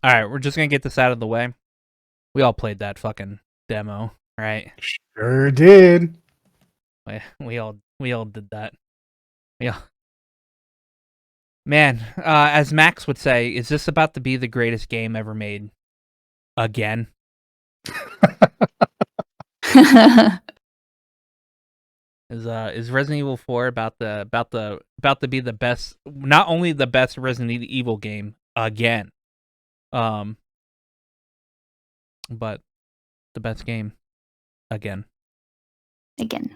All right, we're just gonna get this out of the way. We all played that fucking demo, right? Sure did. We all did that. Yeah, man. As Max would say, is this about to be the greatest game ever made again? Is Resident Evil 4 about to be the best? Not only the best Resident Evil game again, um, but the best game again. Again.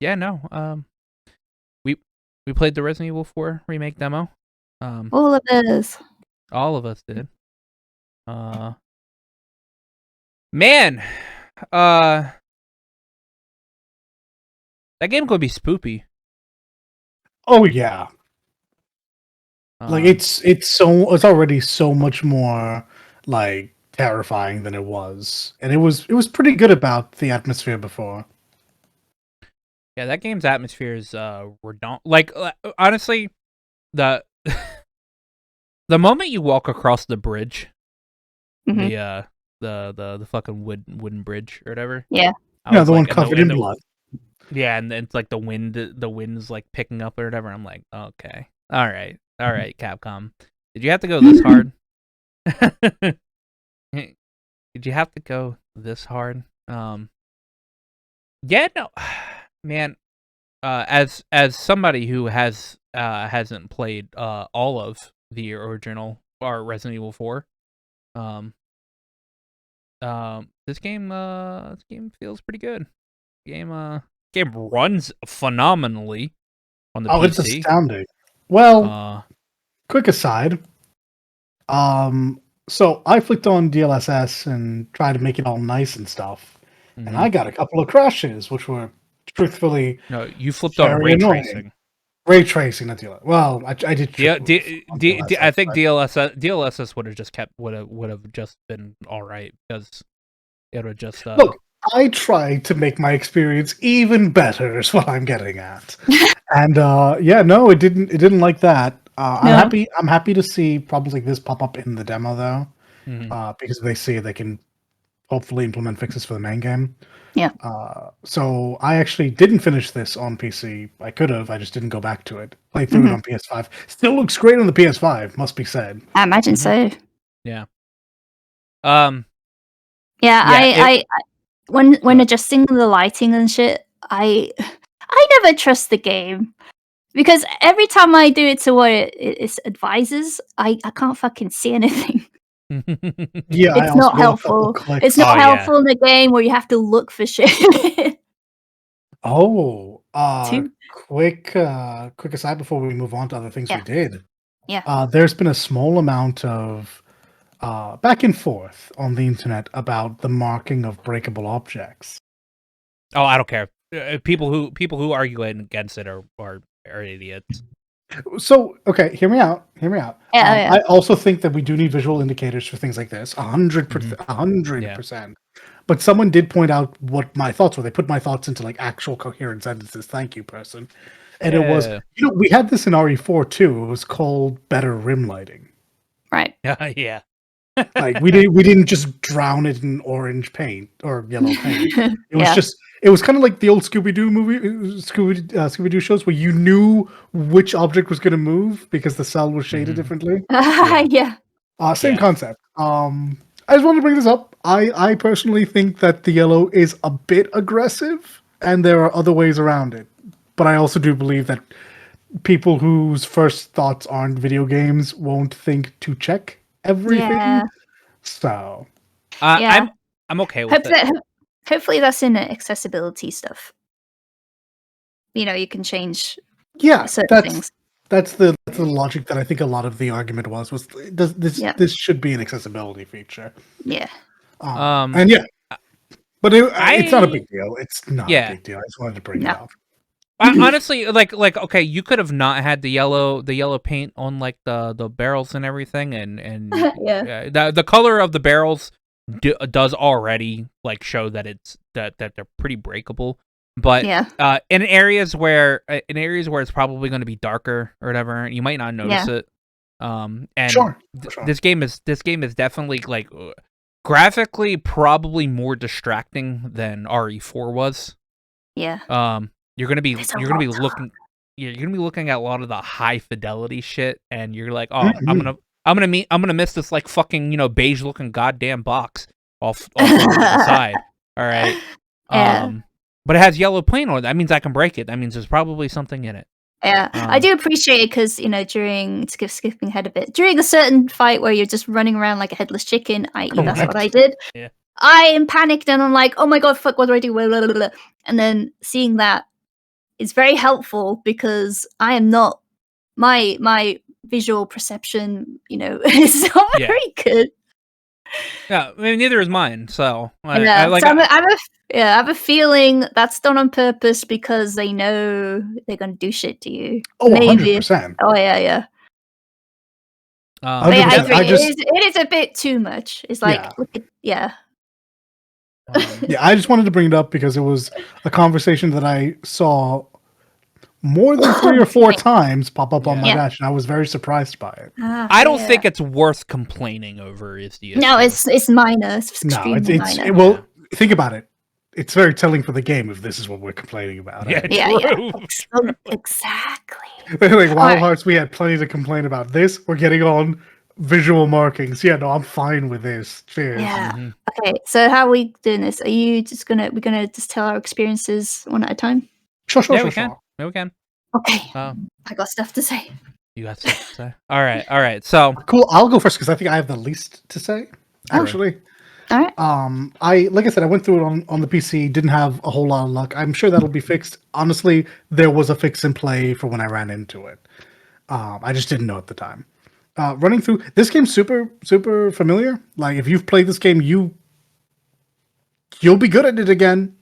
Yeah, no. We played the Resident Evil 4 remake demo. All of us. All of us did. Man, that game could be spoopy. Oh yeah. Like it's already so much more like terrifying than it was, and it was pretty good about the atmosphere before. Yeah, that game's atmospheres were honestly, the the moment you walk across the bridge, Mhm. the fucking wooden bridge or whatever. Yeah. I Yeah, was the one like, covered in blood. Yeah, and it's like the wind's like picking up or whatever. I'm like, okay, all right, Capcom. Did you have to go this hard? Did you have to go this hard? Yeah, no, man. As somebody who hasn't played all of the original or Resident Evil 4, um, this game feels pretty good. Game runs phenomenally on the Oh, it's PC. astounding. Well, quick aside. So I flicked on DLSS and tried to make it all nice and stuff, and I got a couple of crashes, which were truthfully no, you flipped on very ray annoying. tracing. Ray tracing, not DLSS. Well, I did. I think DLSS would have just been all right because it would just look. I tried to make my experience even better. Is what I'm getting at. And yeah, no, it didn't like that. I'm happy to see problems like this pop up in the demo though, because they see they can hopefully implement fixes for the main game. Yeah. So I actually didn't finish this on PC. I could have. I just didn't go back to it. Played through it on PS5. Still looks great on the PS5. Must be said. I imagine so. Yeah. I when adjusting the lighting and shit, I never trust the game because every time I do it to what it advises, I can't fucking see anything. Yeah, it's not helpful. It's not helpful in the game where you have to look for shit. Quick aside before we move on to other things we did. Yeah. There's been a small amount of back and forth on the internet about the marking of breakable objects. Oh, I don't care. People who argue against it are idiots. So, okay, hear me out. Yeah. I also think that we do need visual indicators for things like this. 100%. But someone did point out what my thoughts were. They put my thoughts into like actual coherent sentences. Thank you, person. And it was, we had this in RE4 too. It was called better rim lighting. Right. Yeah. Like we didn't just drown it in orange paint or yellow paint. It was it was kind of like the old Scooby-Doo Scooby-Doo shows where you knew which object was going to move because the cell was shaded differently. Yeah. Same concept. I just wanted to bring this up. I personally think that the yellow is a bit aggressive, and there are other ways around it. But I also do believe that people whose first thoughts aren't video games won't think to check everything. Yeah. So, I'm okay with it. Hopefully, that's in the accessibility stuff. You know, you can change. Certain things. That's the logic that I think a lot of the argument was this should be an accessibility feature. Yeah. And yeah, but it's not a big deal. It's not a big deal. I just wanted to bring it up. Honestly, like okay, you could have not had the yellow paint on like the barrels and everything, and the color of the barrels does already like show that that they're pretty breakable. But in areas where it's probably going to be darker or whatever, you might not notice it. And Sure. this game is definitely like graphically probably more distracting than RE4 was. Yeah. You're gonna be looking at a lot of the high fidelity shit, and you're like, oh, I'm gonna miss this like fucking beige looking goddamn box off to the side. All right. Yeah. But it has yellow paint on it. That means I can break it. That means there's probably something in it. Yeah, I do appreciate it because during skipping ahead a bit, during a certain fight where you're just running around like a headless chicken, i.e., that's what I did. Yeah. I am panicked and I'm like, oh my god, fuck, what do I do? Blah, blah, blah, blah. And then seeing that is very helpful because I am not my visual perception, is not very good. Yeah, I mean, neither is mine. So I have a feeling that's done on purpose because they know they're gonna do shit to you. Oh, 100%. Oh yeah. But yeah, I agree. It is a bit too much. It's like, yeah. I just wanted to bring it up because it was a conversation that I saw more than 3 or 4 times pop up on my dash, and I was very surprised by it. I don't think it's worth complaining over. Is the issue. No, it's minor. It's extremely minor. Well, think about it. It's very telling for the game if this is what we're complaining about. Yeah, true. Exactly. Like Wild Hearts, we had plenty to complain about. This, we're getting on visual markings. Yeah, no, I'm fine with this. Cheers. Yeah. Okay, so how are we doing this? Are you just we're gonna just tell our experiences one at a time? Sure. Yeah, we can. Okay. I got stuff to say. You got stuff to say? All right. So cool. I'll go first because I think I have the least to say. Actually. All right. Like I said, I went through it on the PC. Didn't have a whole lot of luck. I'm sure that'll be fixed. Honestly, there was a fix in play for when I ran into it. I just didn't know at the time. Running through this game, super familiar. Like if you've played this game, you'll be good at it again.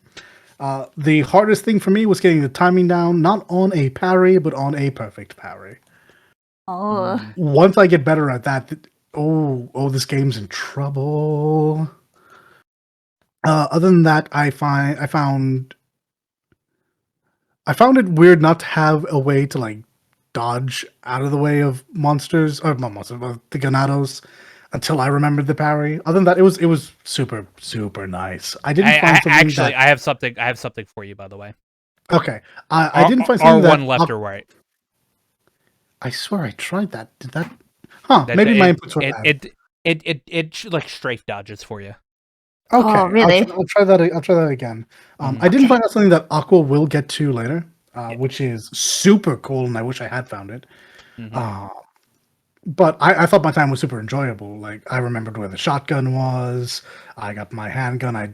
The hardest thing for me was getting the timing down, not on a parry, but on a perfect parry. Oh. Once I get better at that, this game's in trouble. Other than that, I found it weird not to have a way to like dodge out of the way of monsters, or not monsters, but the Ganados, until I remembered the parry. Other than that, it was super nice. I didn't find something actually. I have something for you, by the way. Okay, I didn't find something R1 left or right. I swear I tried that. Did that? Huh? Maybe my inputs were bad. It like strafe dodges for you. Okay, oh, really? I'll try that. I'll try that again. I didn't find out something that Aqua will get to later, which is super cool, and I wish I had found it. But I thought my time was super enjoyable. Like I remembered where the shotgun was. I got my handgun. I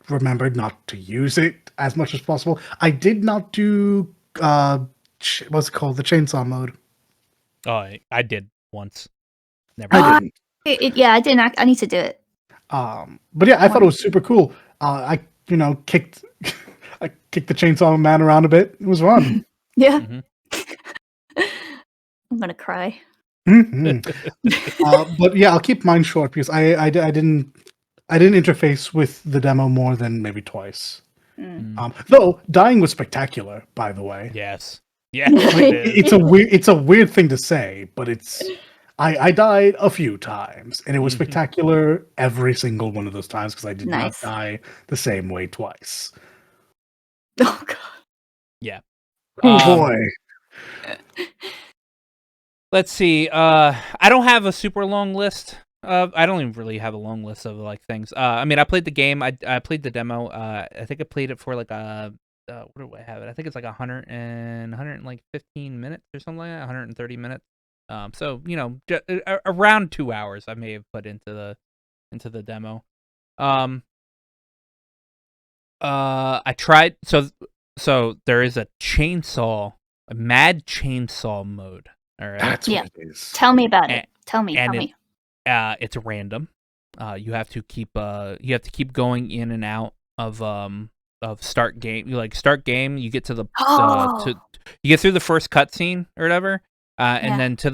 remembered not to use it as much as possible. I did not do what's it called, the chainsaw mode. Oh, I did once. Never. I didn't. I didn't. I need to do it. But yeah, I thought it was super cool. I kicked the chainsaw man around a bit. It was fun. Yeah. I'm gonna cry. But yeah, I'll keep mine short because I didn't interface with the demo more than maybe twice. Though dying was spectacular, by the way. Yes. Yeah. It's a weird thing to say, but I died a few times, and it was spectacular every single one of those times because I did not die the same way twice. Oh god. Yeah. Oh boy. Let's see. I don't have a super long list. I don't even really have a long list of like things. I mean, I played the game. I played the demo. I think I played it for like what do I have it? I think it's like 115 minutes or something like that. 130 minutes. So around 2 hours I may have put into the demo. I tried. So there is a mad chainsaw mode. All right. That's what it is. Tell me about it. Tell me. It's random. You have to keep going in and out of start game. You start game. You get to the you get through the first cutscene or whatever, and then to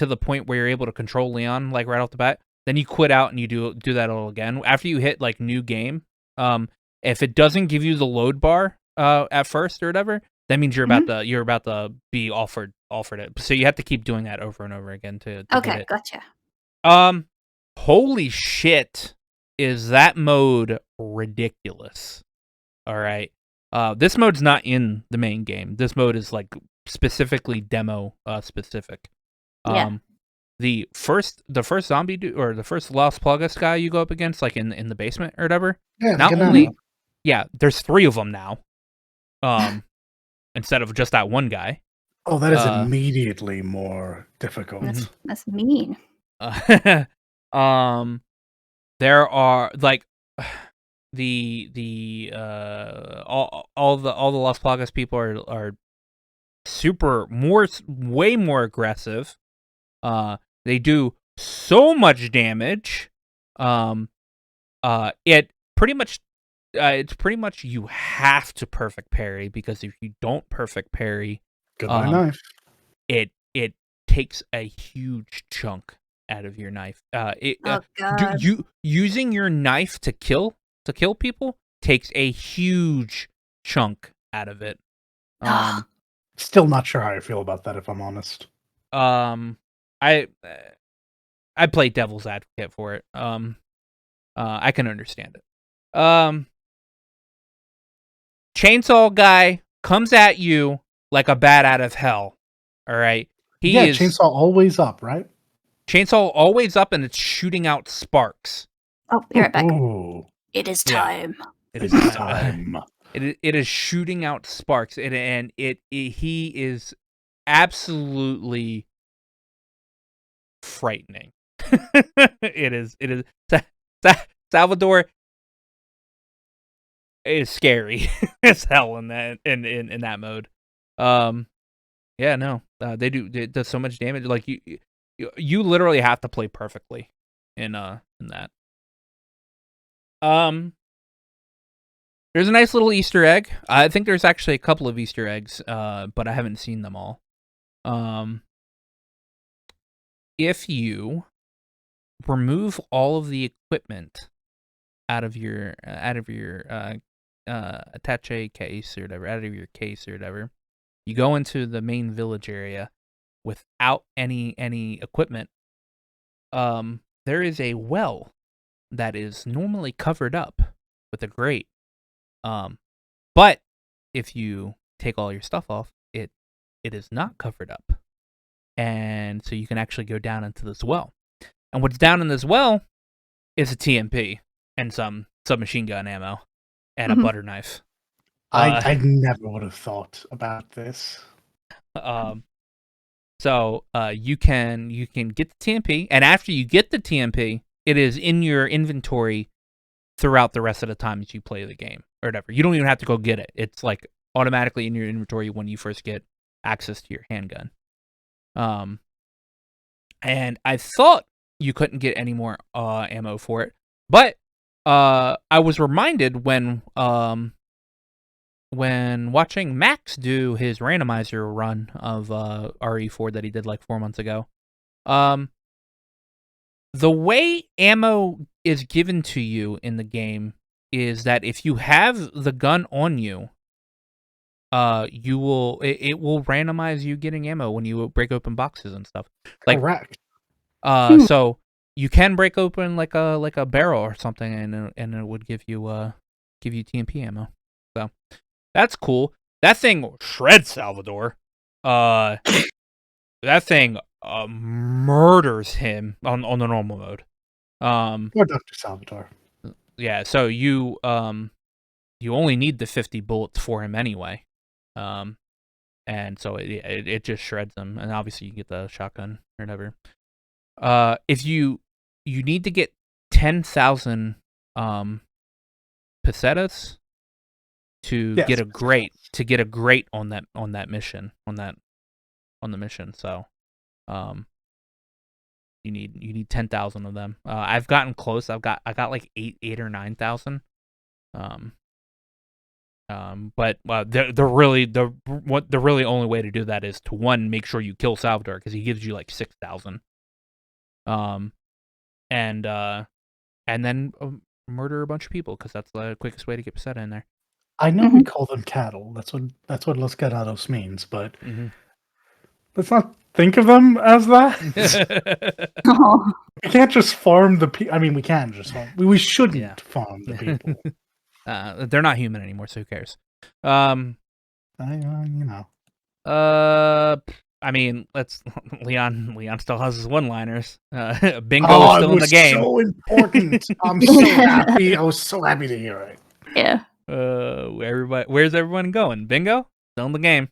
the point where you're able to control Leon like right off the bat. Then you quit out and you do that all again after you hit like new game. If it doesn't give you the load bar at first or whatever, that means you're about to be offered offered it. So you have to keep doing that over and over again to get it. Gotcha. Holy shit, is that mode ridiculous? All right. This mode's not in the main game. This mode is like specifically demo specific. The first zombie dude or the first Las Plagas guy you go up against, like in the basement or whatever. Yeah, not only, there's 3 of them now. Instead of just that one guy. Oh, that is immediately more difficult. That's mean. There are like the all the Las Plagas people are way more aggressive. They do so much damage. It pretty much it's pretty much you have to perfect parry, because if you don't perfect parry, goodbye knife. It takes a huge chunk out of your knife. Using your knife to kill people takes a huge chunk out of it. Still not sure how I feel about that, if I'm honest. I play devil's advocate for it. I can understand it. Chainsaw guy comes at you like a bat out of hell. All right. Chainsaw always up, right? Chainsaw always up, and it's shooting out sparks. Oh, be right back. Ooh. It is time. Yeah. It is time. It is shooting out sparks, and he is absolutely frightening. It is Salvador is scary as hell in that mode. They does so much damage. Like you literally have to play perfectly in that. There's a nice little Easter egg. I think there's actually a couple of Easter eggs, but I haven't seen them all. If you remove all of the equipment out of your attaché case or whatever, out of your case or whatever, you go into the main village area without any equipment. There is a well that is normally covered up with a grate. But if you take all your stuff off, it is not covered up. And so you can actually go down into this well. And what's down in this well is a TMP and some submachine gun ammo and a butter knife. I never would have thought about this. So you can get the TMP, and after you get the TMP, it is in your inventory throughout the rest of the time that you play the game or whatever. You don't even have to go get it. It's like automatically in your inventory when you first get access to your handgun. And I thought you couldn't get any more ammo for it, but I was reminded when watching Max do his randomizer run of RE4 that he did like 4 months ago. The way ammo is given to you in the game is that if you have the gun on you, it will randomize you getting ammo when you break open boxes and stuff. Correct. So you can break open like a barrel or something, and it would give you TMP ammo. So that's cool. That thing shreds Salvador. That thing murders him on the normal mode. Or Dr. Salvador. Yeah, so you only need the 50 bullets for him anyway. And so it just shreds him, and obviously you get the shotgun or whatever. If you need to get 10,000 pesetas to get a grate on that mission on the mission. So you need 10,000 of them. I've gotten close. I got like 8 or 9,000. But the really only way to do that is to, one, make sure you kill Salvador, because he gives you like 6,000. And then murder a bunch of people, because that's the quickest way to get peseta in there. I know we call them cattle. That's what Los Ganados means, but let's not think of them as that. Oh. We can't just farm the people. I mean, we can just farm. We shouldn't farm the people. They're not human anymore, so who cares? You know. I mean, let's Leon still has his one-liners. Bingo is still in the game. So important. I'm so happy. I was so happy to hear it. Yeah. Where's everyone going? Bingo still in the game.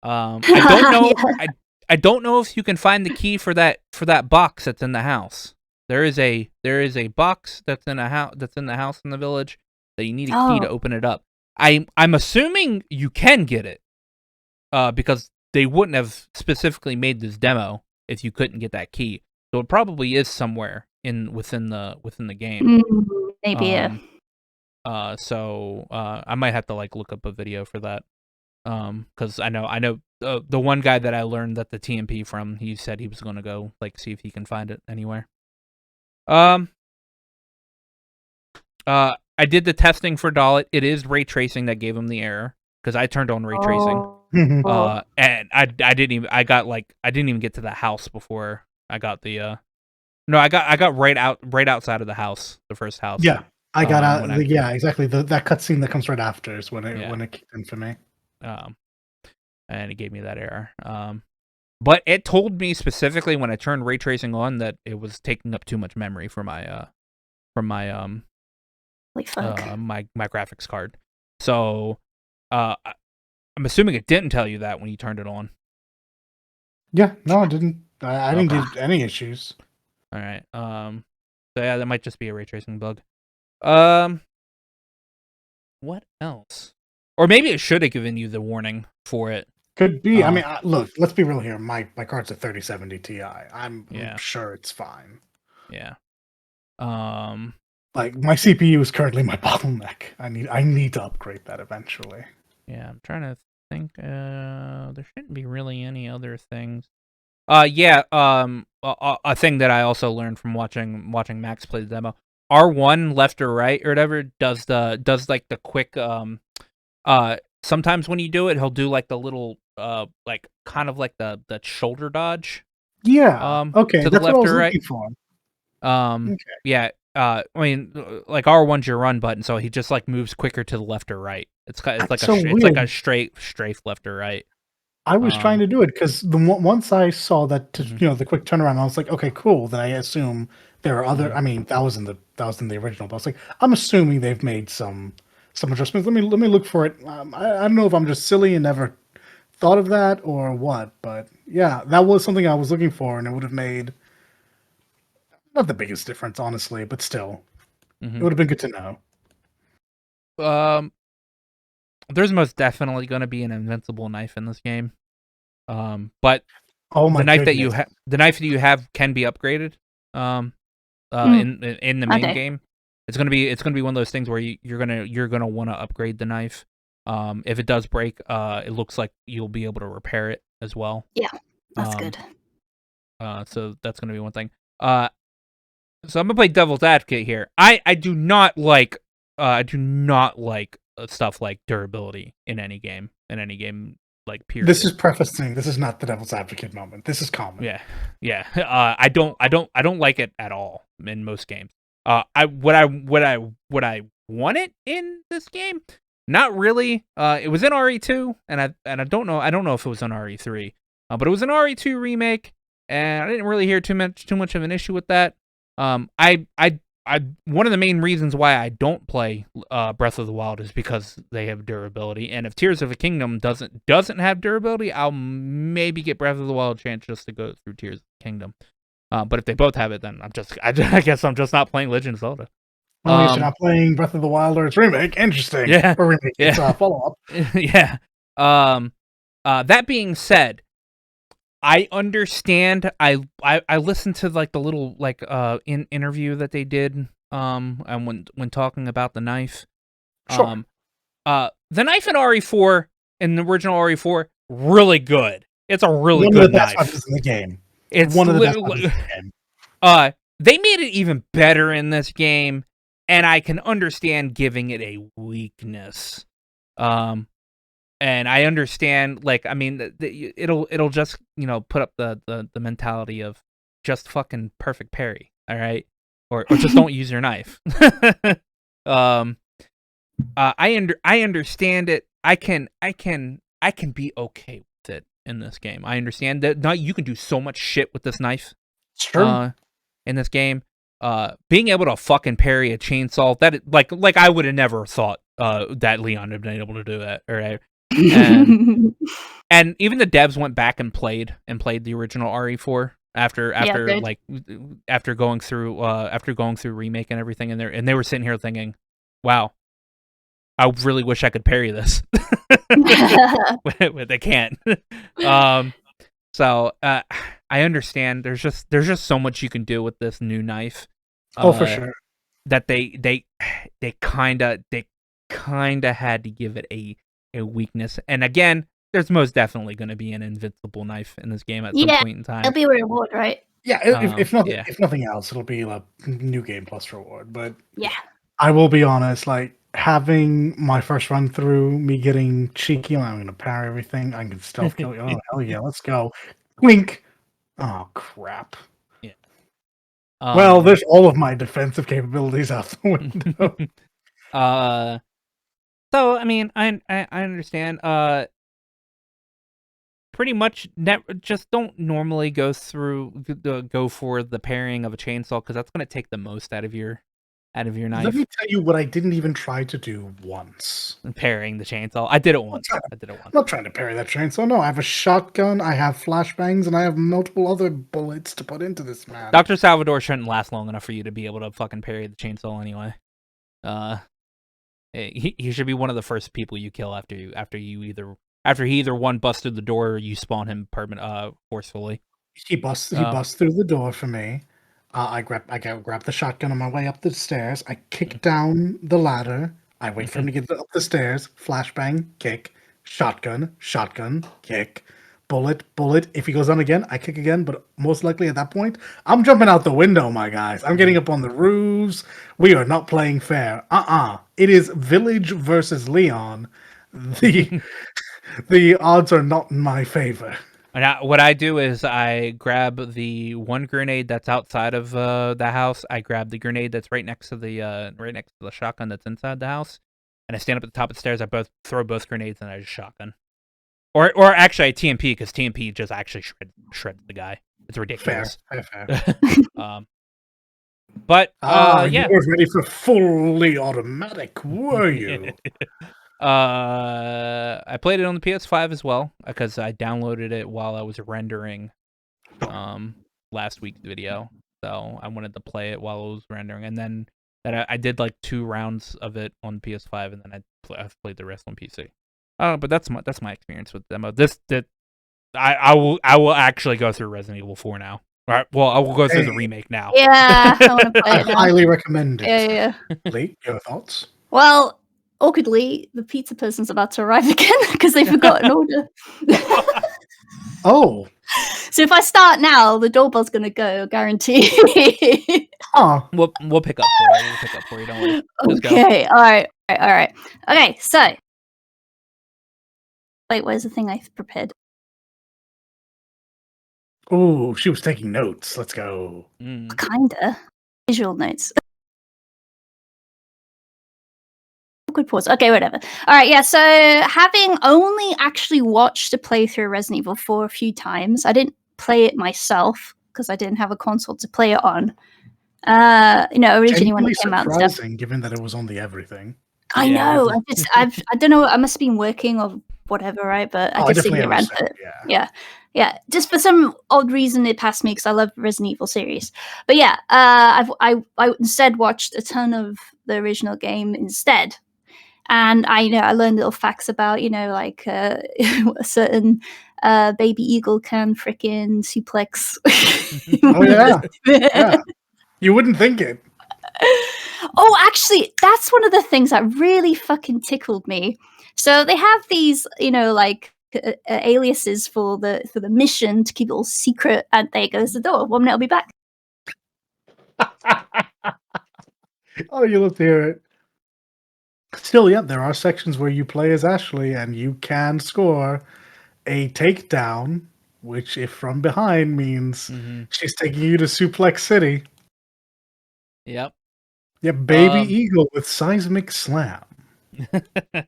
I don't know. Yeah. I don't know if you can find the key for that box that's in the house. There is a box that's in the house in the village that you need a key to open it up. I'm assuming you can get it, because they wouldn't have specifically made this demo if you couldn't get that key. So it probably is somewhere within the game. Maybe yeah. So I might have to like look up a video for that. Because I know the one guy that I learned that the TMP from, he said he was gonna go like see if he can find it anywhere. I did the testing for Dalit. It is ray tracing that gave him the error because I turned on ray tracing. And I didn't even get to the house before I got the no, I got right outside of the house, the first house. Yeah, I got out. Exactly. That cutscene that comes right after is when it kicked in for me. And it gave me that error. But it told me specifically when I turned ray tracing on that it was taking up too much memory for my my graphics card. So I'm assuming it didn't tell you that when you turned it on. Yeah, no, it didn't. I didn't get any issues. All right. So yeah, that might just be a ray tracing bug. What else? Or maybe it should have given you the warning for it. Could be. I mean, look, let's be real here. My card's a 3070 Ti. I'm sure it's fine. Yeah. Like my CPU is currently my bottleneck. I need to upgrade that eventually. Yeah, I'm trying to think. There shouldn't be really any other things. A thing that I also learned from watching Max play the demo. R1 left or right or whatever does like the quick sometimes when you do it, he'll do like the little like kind of like the shoulder dodge. Yeah. Okay. To the left or right. Okay. Yeah. I mean, like R1's your run button, so he just like moves quicker to the left or right. It's like a strafe left or right. I was trying to do it because once I saw that the quick turnaround, I was like, okay, cool. Then I assume there are other. I mean, that was in the original, but I was like, I'm assuming they've made some adjustments. Let me look for it. I don't know if I'm just silly and never thought of that or what, but yeah, that was something I was looking for, and it would have made not the biggest difference, honestly, but still, it would have been good to know. There's most definitely going to be an invincible knife in this game, but the knife that you have can be upgraded. In the main game, it's gonna be one of those things where you're gonna want to upgrade the knife. If it does break, it looks like you'll be able to repair it as well. Yeah, that's good. So that's gonna be one thing. So I'm gonna play devil's advocate here. I do not like stuff like durability in any game. Like period. This is prefacing. This is not the devil's advocate moment. This is common. Yeah. I don't like it at all in most games. Would I want it in this game? Not really. It was in RE2, and I don't know if it was on RE3. But it was an RE2 remake, and I didn't really hear too much of an issue with that. I one of the main reasons why I don't play Breath of the Wild is because they have durability, and if Tears of the Kingdom doesn't have durability, I'll maybe get Breath of the Wild a chance just to go through Tears of the Kingdom. But if they both have it, then I guess I'm just not playing Legend of Zelda. Well, you're not playing Breath of the Wild or its remake. Interesting. Yeah. Or remake. Yeah. It's a follow up. Yeah. That being said, I understand. I listened to like the little like interview that they did and when talking about the knife. Sure. The knife in RE4 in the original RE4 really good. It's a really good knife. One of the best weapons in the game. It's one of the best weapons in the game. They made it even better in this game, and I can understand giving it a weakness. And I understand, like, I mean, it'll just, put up the mentality of just fucking perfect parry, all right, or just don't use your knife. um, I understand it. I can be okay with it in this game. I understand that not you can do so much shit with this knife. Sure. In this game, being able to fucking parry a chainsaw, that like I would have never thought that Leon had been able to do that, all right. And even the devs went back and played the original RE4 after going through Remake and everything, and they were sitting here thinking, wow, I really wish I could parry this. But they can't. So I understand there's just so much you can do with this new knife. For sure. That they kind of had to give it a weakness. And again, there's most definitely going to be an invincible knife in this game at some point in time. It'll be a reward, right? Yeah, if nothing else, it'll be a new game plus reward. But yeah, I will be honest, like having my first run through, me getting cheeky, and I'm going to parry everything. I can stealth kill you. Oh hell yeah, let's go! Wink. Oh crap. Yeah. Well, there's all of my defensive capabilities out the window. So I mean, I understand. Pretty much, just don't normally go for the parrying of a chainsaw, because that's going to take the most out of your knife. Let me tell you what I didn't even try to do once. Parrying the chainsaw. I did it once. I'm not trying to parry that chainsaw. No, I have a shotgun, I have flashbangs, and I have multiple other bullets to put into this man. Dr. Salvador shouldn't last long enough for you to be able to fucking parry the chainsaw anyway. He should be one of the first people you kill after he either one busts through the door or you spawn him forcefully. He busts through the door for me. I grab the shotgun on my way up the stairs. I kick down the ladder. I wait for him to get up the stairs. Flashbang, kick, shotgun, kick, bullet. If he goes on again, I kick again. But most likely at that point, I'm jumping out the window, my guys. I'm getting up on the roofs. We are not playing fair. It is Village versus Leon. The odds are not in my favor. And what I do is I grab the one grenade that's outside of the house. I grab the grenade that's right next to the shotgun that's inside the house, and I stand up at the top of the stairs. I throw both grenades, and I just shotgun. Or actually, I TMP, because TMP just actually shreds the guy. It's ridiculous. Fair. But yeah, you were ready for fully automatic, were you? I played it on the PS5 as well, because I downloaded it while I was rendering last week's video. So I wanted to play it while I was rendering, and then I did like 2 rounds of it on PS5, and then I've played the rest on PC. But that's my experience with demo. I will actually go through Resident Evil 4 now. All right, well, I will go through the remake now. Yeah, I want to play it now. Highly recommend it. Yeah. Lee, your thoughts? Well, awkwardly, the pizza person's about to arrive again because they forgot an order. Oh. So if I start now, the doorbell's going to go, guarantee. We'll pick up for you. Don't worry. Okay. All right. Okay. So, wait. Where's the thing I prepared? Oh, she was taking notes. Let's go. Kinda visual notes. Good pause. Okay, whatever. All right, yeah. So, having only actually watched a playthrough of Resident Evil 4 a few times, I didn't play it myself because I didn't have a console to play it on. Originally when it came out, surprising given that it was on the everything. I know. I don't know. I must have been working or whatever, right? But I just didn't get around to it. Yeah. Just for some odd reason, it passed me because I love the Resident Evil series. But yeah, I instead watched a ton of the original game instead. And I learned little facts about, like a certain baby eagle can frickin' suplex. Oh, yeah. You wouldn't think it. Oh, actually, that's one of the things that really fucking tickled me. So they have these, aliases for the mission to keep it all secret. And there goes the door. 1 minute, I'll be back. Oh, you love to hear it. Still, yeah, there are sections where you play as Ashley and you can score a takedown, which, if from behind, means she's taking you to Suplex City. Yep. Yeah, Baby Eagle with Seismic Slam. Well,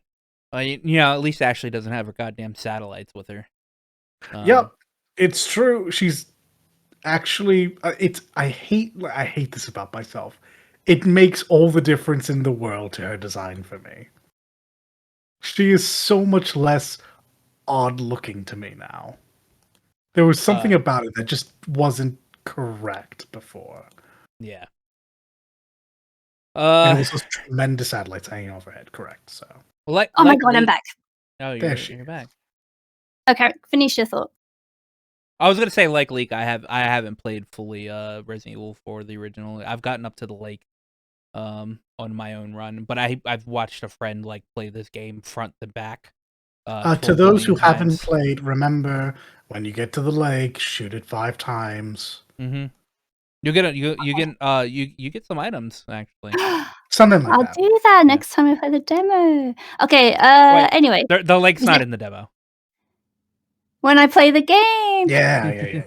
at least Ashley doesn't have her goddamn satellites with her. Yep, it's true. She's actually I hate this about myself. It makes all the difference in the world to her design for me. She is so much less odd looking to me now. There was something about it that just wasn't correct before. Yeah. And it was those tremendous satellites hanging overhead, correct? So. Oh my god, I'm back. Oh, you're back. Okay, finish your thought. I was gonna say, like Leak, I haven't played fully Resident Evil 4, the original. I've gotten up to the lake on my own run, but I've watched a friend like play this game front to back. To those who haven't played, remember when you get to the lake, shoot it 5 times. Mm-hmm. You get some items actually. Something like I'll that. do that next time I play the demo. Okay. Anyway, the lake's not in the demo. When I play the game. Yeah.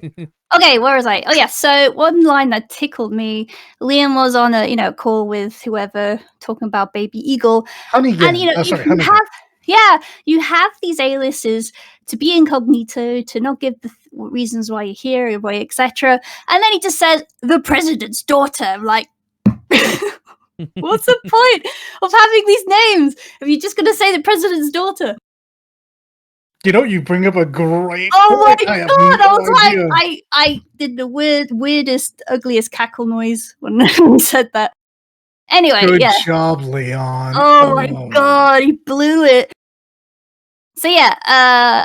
Okay, where was I? Oh yeah, so one line that tickled me, Liam was on a call with whoever talking about Baby Eagle. Honey and you have these A-listers to be incognito, to not give the reasons why you're here, why, etc. And then he just says, the president's daughter. I'm like, what's the point of having these names if you're just going to say the president's daughter? You bring up a great point. My God, I was like, I did the weirdest, ugliest cackle noise when he said that. Anyway, Good job, Leon. Oh my god, he blew it. So yeah,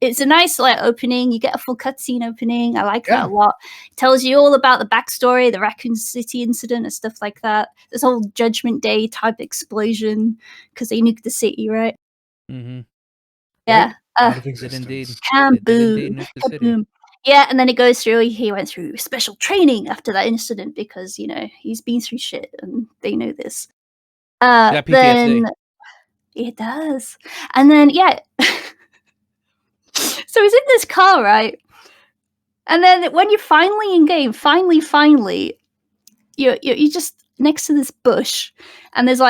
it's a nice opening. You get a full cutscene opening. I like that a lot. It tells you all about the backstory, the Raccoon City incident and stuff like that. This whole Judgment Day type explosion because they nuked the city, right? Mm-hmm. Yeah. Did indeed. Kaboom. Yeah, and then it goes through, he went through special training after that incident because, he's been through shit and they know this. Yeah, PTSD. Then it does. And then, yeah. So he's in this car, right? And then when you're finally in game, finally, you're just next to this bush. And there's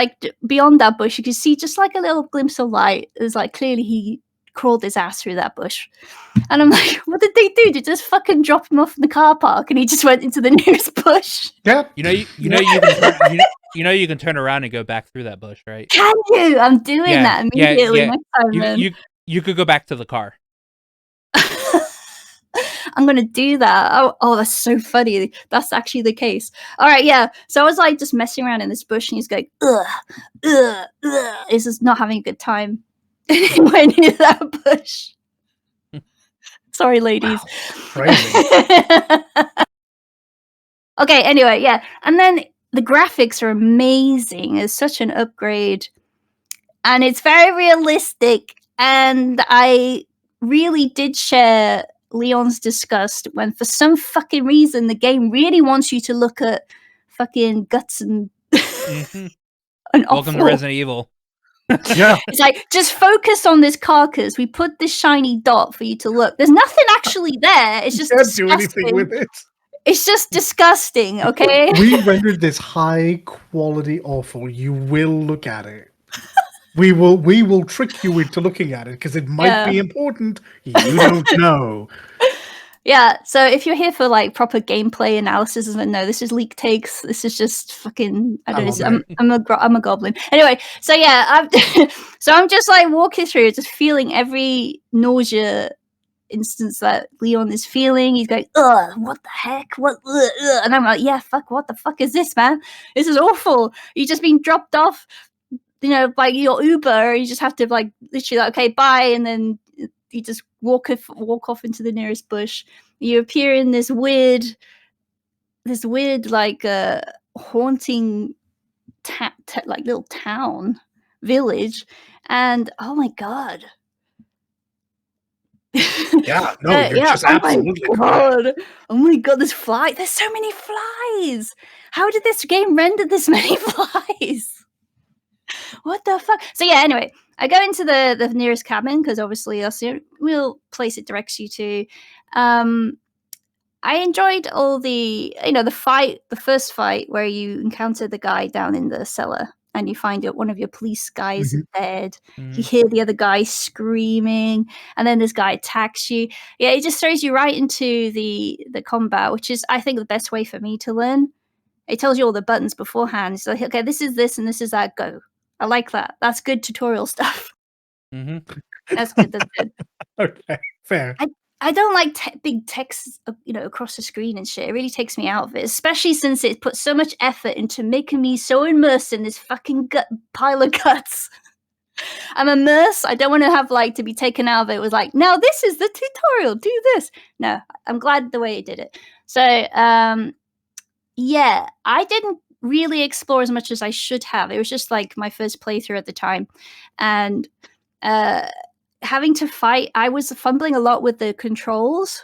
beyond that bush, you can see just a little glimpse of light. There's clearly he crawled his ass through that bush. And I'm like, what did they do? Did they just fucking drop him off in the car park and he just went into the nearest bush? Yeah. You can turn around and go back through that bush, right? Can you? I'm doing that immediately next time. You could go back to the car. I'm gonna do that. Oh, that's so funny. That's actually the case. All right, yeah. So I was just messing around in this bush, and he's going, ugh. He's just not having a good time. And he went into that bush. Sorry, ladies. Wow. Crazy. Okay, anyway, yeah. And then the graphics are amazing. It's such an upgrade. And it's very realistic. And I really did share Leon's disgust when, for some fucking reason, the game really wants you to look at fucking guts and Welcome to Resident Evil. Yeah. It's just focus on this carcass. We put this shiny dot for you to look. There's nothing actually there. It's just disgusting. Do anything with it. It's just disgusting, okay? We rendered this high quality awful. You will look at it. We will trick you into looking at it because it might be important. You don't know. Yeah, so if you're here for proper gameplay analysis, and no, this is leak takes. This is just fucking. I don't know. I'm a goblin. Anyway, so yeah, I'm just walking through, just feeling every nausea instance that Leon is feeling. He's going, ugh, what the heck? What? Ugh. And I'm like, yeah, fuck, what the fuck is this, man? This is awful. You just been dropped off, by your Uber. You just have to literally okay, bye, and then you just walk off into the nearest bush. You appear in this weird haunting little town village, and oh my god. Yeah, no, you're just absolutely correct. Oh my god, there's so many flies. How did this game render this many flies? what the fuck? So yeah, anyway, I go into the nearest cabin because obviously that's the real place it directs you to. I enjoyed all the the first fight where you encounter the guy down in the cellar and you find out one of your police guys Mhm. dead. You Mhm. hear the other guy screaming, and then this guy attacks you. Yeah, it just throws you right into the combat, which is I think the best way for me to learn. It tells you all the buttons beforehand. It's like, okay, this is this and this is that. Go. I like that. That's good tutorial stuff. Mhm. That's good. That's good. Okay, fair. I don't like big text, across the screen and shit. It really takes me out of it, especially since it puts so much effort into making me so immersed in this fucking pile of guts. I'm immersed. I don't want to have to be taken out of it with now this is the tutorial. Do this. No, I'm glad the way it did it. So, yeah, I didn't really explore as much as I should have. It was just my first playthrough at the time, and uh, having to fight, I was fumbling a lot with the controls.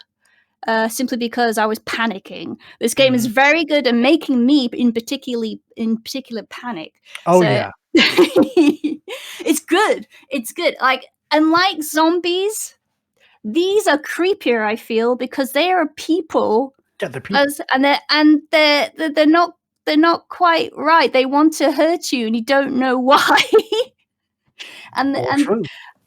Simply because I was panicking. This game is very good at making me in particular panic. Oh So yeah. it's good. It's good. Unlike zombies, these are creepier, I feel, because they are people Yeah, they're people. they're not quite right. They want to hurt you and you don't know why. and True.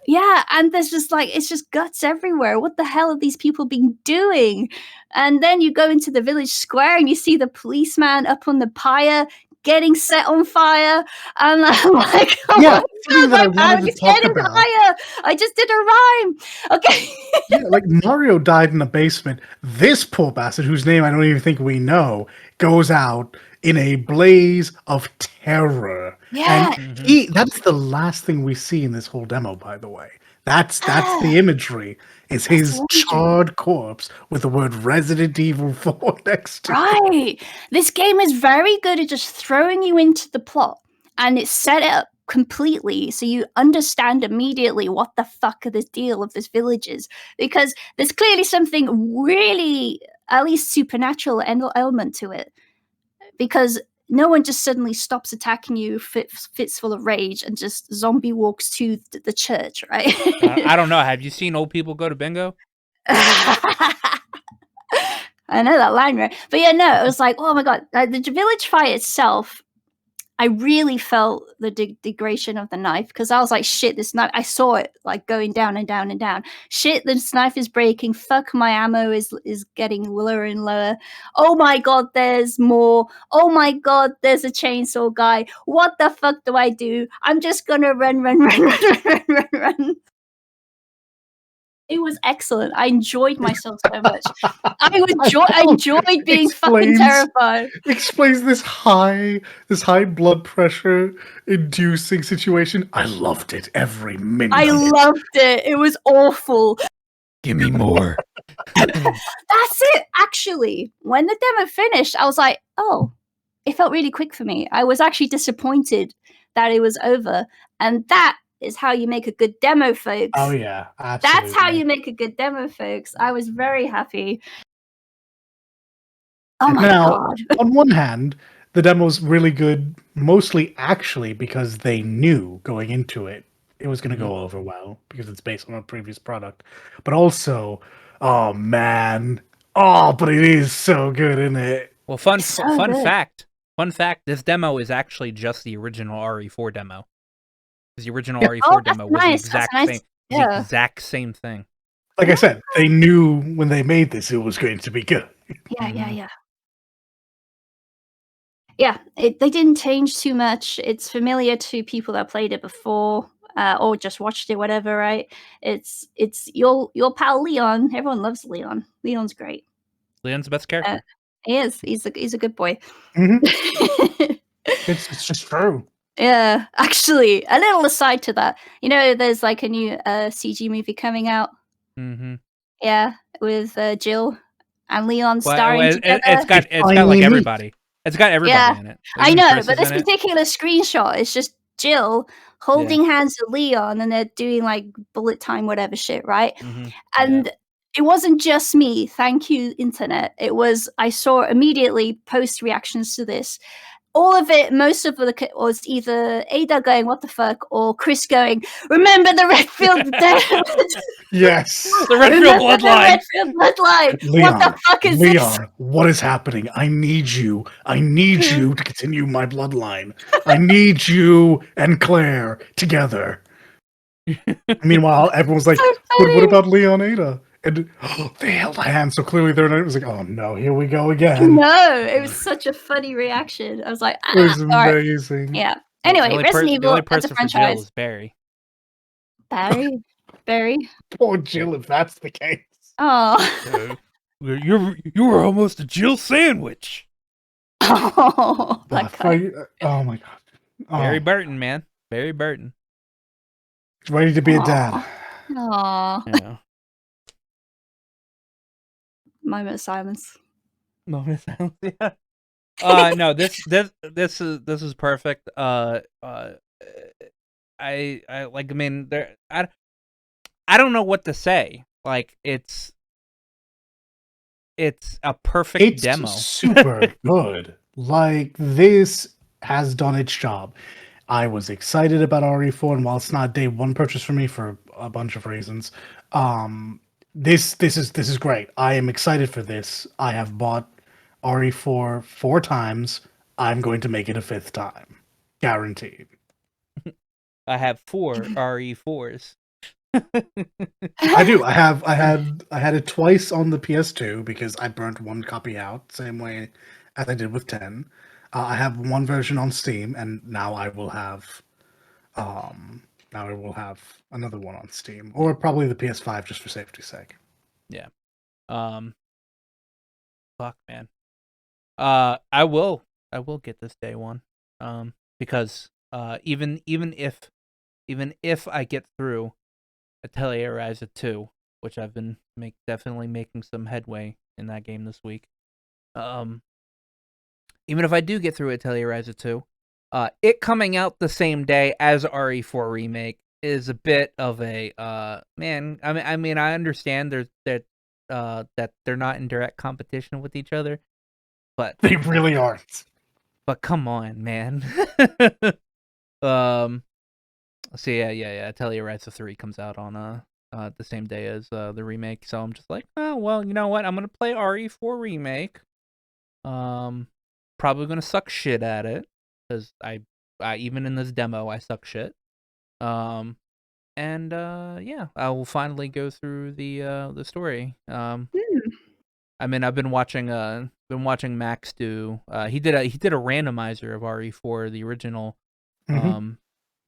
Yeah, and there's just it's just guts everywhere. What the hell have these people been doing? And then you go into the village square and you see the policeman up on the pyre getting set on fire. And I'm like, oh Yeah, my something god, that I my wanted panic to is talk getting about. higher. I just did a rhyme. Okay. Yeah, like Mario died in a basement. This poor bastard, whose name I don't even think we know, goes out in a blaze of terror. And Yeah. that's the last thing we see in this whole demo, by the way. That's Ah, the imagery. It's that's his the imagery. charred corpse with the word Resident Evil 4 next to it. Right. This game is very good at just throwing you into the plot, and it's set up completely so you understand immediately what the fuck of this deal of this village is, because there's clearly something really at least supernatural element to it, because no one just suddenly stops attacking you fits full of rage and just zombie walks to the church, right? I don't know. Have you seen old people go to bingo? I know that line, right? But yeah, no, it was oh my god, the village fight itself. I really felt the degradation of the knife because I was like, shit, this knife. I saw it going down and down and down. Shit, this knife is breaking. Fuck, my ammo is getting lower and lower. Oh my god, there's more. Oh my god, there's a chainsaw guy. What the fuck do I do? I'm just gonna run, run, run, run, run, run, run. It was excellent. I enjoyed myself so much. I enjoyed being fucking terrified. Explains this high blood pressure inducing situation. I loved it every minute. I loved it. It was awful. Give me more. That's it. Actually, when the demo finished, I was like, oh, it felt really quick for me. I was actually disappointed that it was over. And that is how you make a good demo, folks. Oh yeah, absolutely. That's how you make a good demo, folks. I was very happy. Oh my god. On one hand, the demo's really good, mostly actually because they knew going into it was going to go over well because it's based on a previous product. But also, oh man, but it is so good, isn't it? Well, fun fact. Fun fact, this demo is actually just the original RE4 demo. The original RE4 demo was the exact same thing. Like I said, they knew when they made this it was going to be good. Yeah. Yeah, they didn't change too much. It's familiar to people that played it before or just watched it, whatever. Right? It's your pal Leon. Everyone loves Leon. Leon's great. Leon's the best character. He is. He's a good boy. It's just true. Yeah, actually, a little aside to that, there's a new CG movie coming out. Yeah, with Jill and Leon starring together. It's got everybody. It's got everybody in it. I know, but this particular screenshot is just Jill holding hands with Leon, and they're doing bullet time, whatever shit, right? And it wasn't just me. Thank you, internet. I saw immediately post reactions to this. all of it, most of it was either Ada going, "What the fuck," or Chris going, "Remember the Redfield Yes. The Redfield bloodline. The Redfield bloodline. Leon, what the fuck is this? What is happening? I need you to continue my bloodline. I need you and Claire together. Meanwhile, everyone's like, So but what funny. about Leon Ada? And they held hands, so clearly they're not. It was like, oh no, here we go again. No, it was such a funny reaction. I was like, It was alright. amazing. Yeah. Anyway, Resident Evil, the only that's a person for Jill franchise. is Barry. Barry? Poor Jill, if that's the case. Oh. You were almost a Jill sandwich. Oh, that guy. Oh my god. Barry Burton, man. Barry Burton. Ready to be a dad. Aww. Yeah. Moment of silence. Moment of silence. Yeah. No, this is perfect. I mean, I don't know what to say. Like, it's a perfect demo. Super good. Like, this has done its job. I was excited about RE4, and while it's not a day one purchase for me for a bunch of reasons, this is great. I am excited for this. I have bought RE4 4 times. I'm going to make it a 5th time, guaranteed. I have 4 RE4s. I do. I had it twice on the PS2 because I burnt one copy out, same way as I did with 10. I have one version on Steam, and now I will have another one on Steam, or probably the PS5 just for safety's sake. Yeah. Fuck, man. I will get this day one. Because even if I get through Atelier Ryza 2, which I've been definitely making some headway in that game this week. Even if I do get through Atelier Ryza 2, it coming out the same day as RE4 Remake is a bit of a man. I mean, I understand that they're not in direct competition with each other, but they really aren't. But come on, man. So yeah. Atelier Ryza 3 comes out on the same day as the remake, so I'm just like, oh well, you know what? I'm gonna play RE4 Remake. Probably gonna suck shit at it because I even in this demo I suck shit. And yeah, I will finally go through the story. I mean, I've been watching Max do. He did a randomizer of RE4, the original,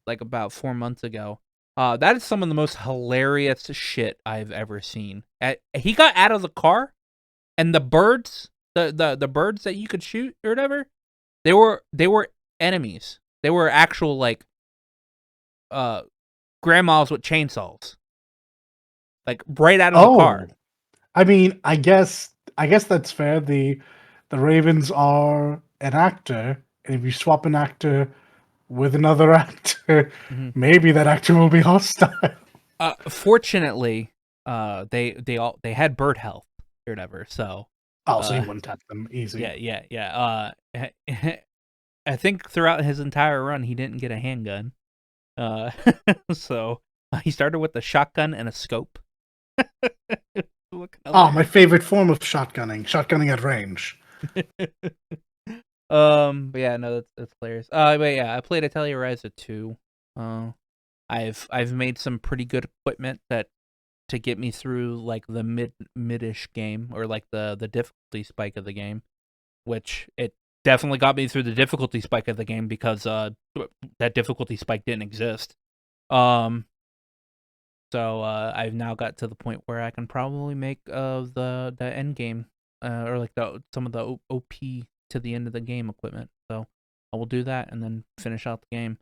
like about 4 months ago. That is some of the most hilarious shit I've ever seen. He got out of the car, and the birds, the birds that you could shoot or whatever, they were enemies. They were actual like grandmas with chainsaws, like right out of the car. I mean, I guess that's fair. The Ravens are an actor, and if you swap an actor with another actor, maybe that actor will be hostile. Fortunately, they had bird health or whatever, so so you wouldn't touch them easy. Yeah. I think throughout his entire run, he didn't get a handgun. So he started with a shotgun and a scope. My favorite form of shotgunning at range. But yeah, no, that's hilarious. But yeah, I played Atelier Ryza 2. I've made some pretty good equipment to get me through like the mid-ish game, or like the difficulty spike of the game, which it definitely got me through the difficulty spike of the game because that difficulty spike didn't exist. So I've now got to the point where I can probably make the end game, or like some of the OP to the end of the game equipment. So I will do that and then finish out the game.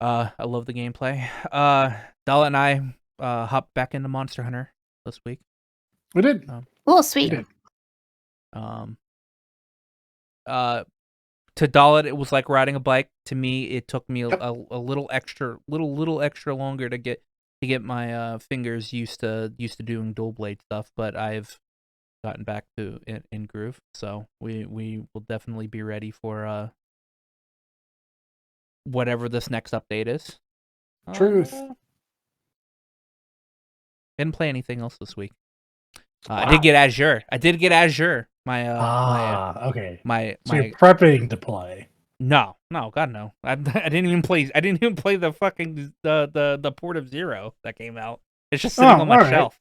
I love the gameplay. Dalla and I hopped back into Monster Hunter this week. We did. Oh, sweet. To Dalla, it was like riding a bike. To me, it took me a little extra longer to get my fingers used to doing dual blade stuff, but I've gotten back to it in groove. So we will definitely be ready for whatever this next update is. Truth. Didn't play anything else this week. Wow. I did get Azure. My okay. My so you're prepping to play. No, God no. I didn't even play the fucking the Port of Zero that came out. It's just sitting on my shelf.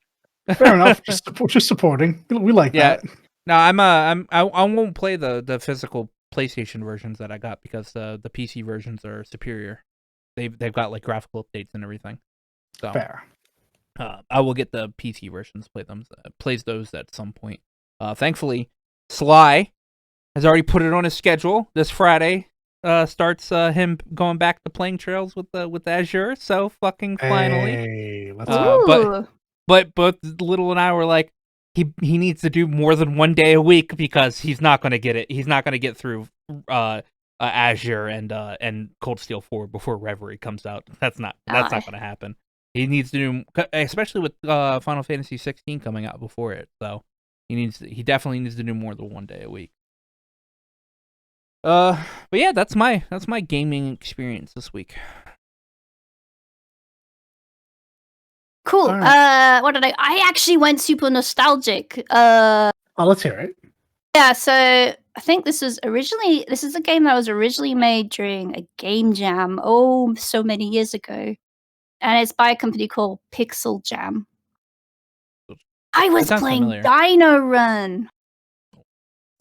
Fair enough. Just supporting. We like that. No, I won't play the physical PlayStation versions that I got because the PC versions are superior. They've got like graphical updates and everything. So fair. I will get the PC versions. Plays those at some point. Thankfully, Sly has already put it on his schedule. This Friday starts him going back to playing Trails with Azure. So fucking finally. Hey, let's go. But both Little and I were like, he needs to do more than 1 day a week because he's not going to get it. He's not going to get through Azure and Cold Steel 4 before Reverie comes out. That's not going to happen. He needs to do, especially with Final Fantasy 16 coming out before it. So he definitely needs to do more than 1 day a week. But yeah, that's my gaming experience this week. Cool. What did I actually went super nostalgic. Let's hear it. Yeah, so I think this is a game that was originally made during a game jam so many years ago. And it's by a company called Pixel Jam. I was playing familiar. Dino Run.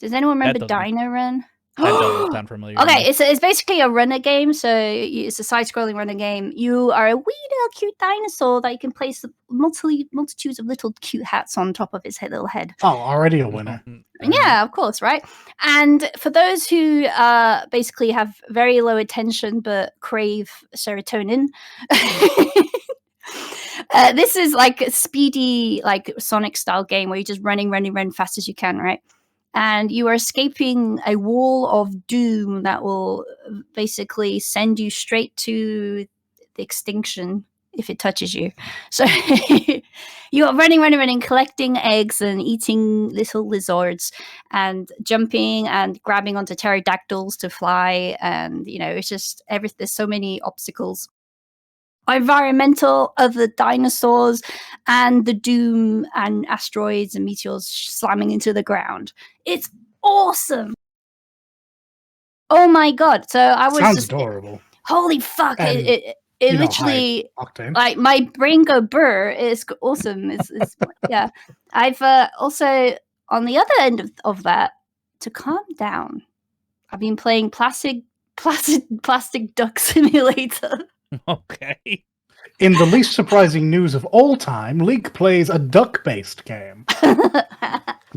Does anyone remember Dino Run? That doesn't sound familiar. Okay, it's basically a runner game. So it's a side-scrolling runner game. You are a wee little cute dinosaur that you can place multitudes of little cute hats on top of his little head. Oh, already a winner. Yeah, of course, right? And for those who basically have very low attention but crave serotonin, this is like a speedy, like Sonic-style game where you're just running fast as you can, right? And you are escaping a wall of doom that will basically send you straight to the extinction if it touches you. So you are running, collecting eggs and eating little lizards and jumping and grabbing onto pterodactyls to fly. And, it's just there's so many obstacles. Environmental of the dinosaurs and the doom and asteroids and meteors slamming into the ground. It's awesome. Oh my god. So I was Sounds adorable. Holy fuck. It literally, like, my brain go burr. It's awesome. It's yeah. I've also, on the other end of that, to calm down, I've been playing Plastic Duck Simulator. Okay. In the least surprising news of all time, League plays a duck-based game.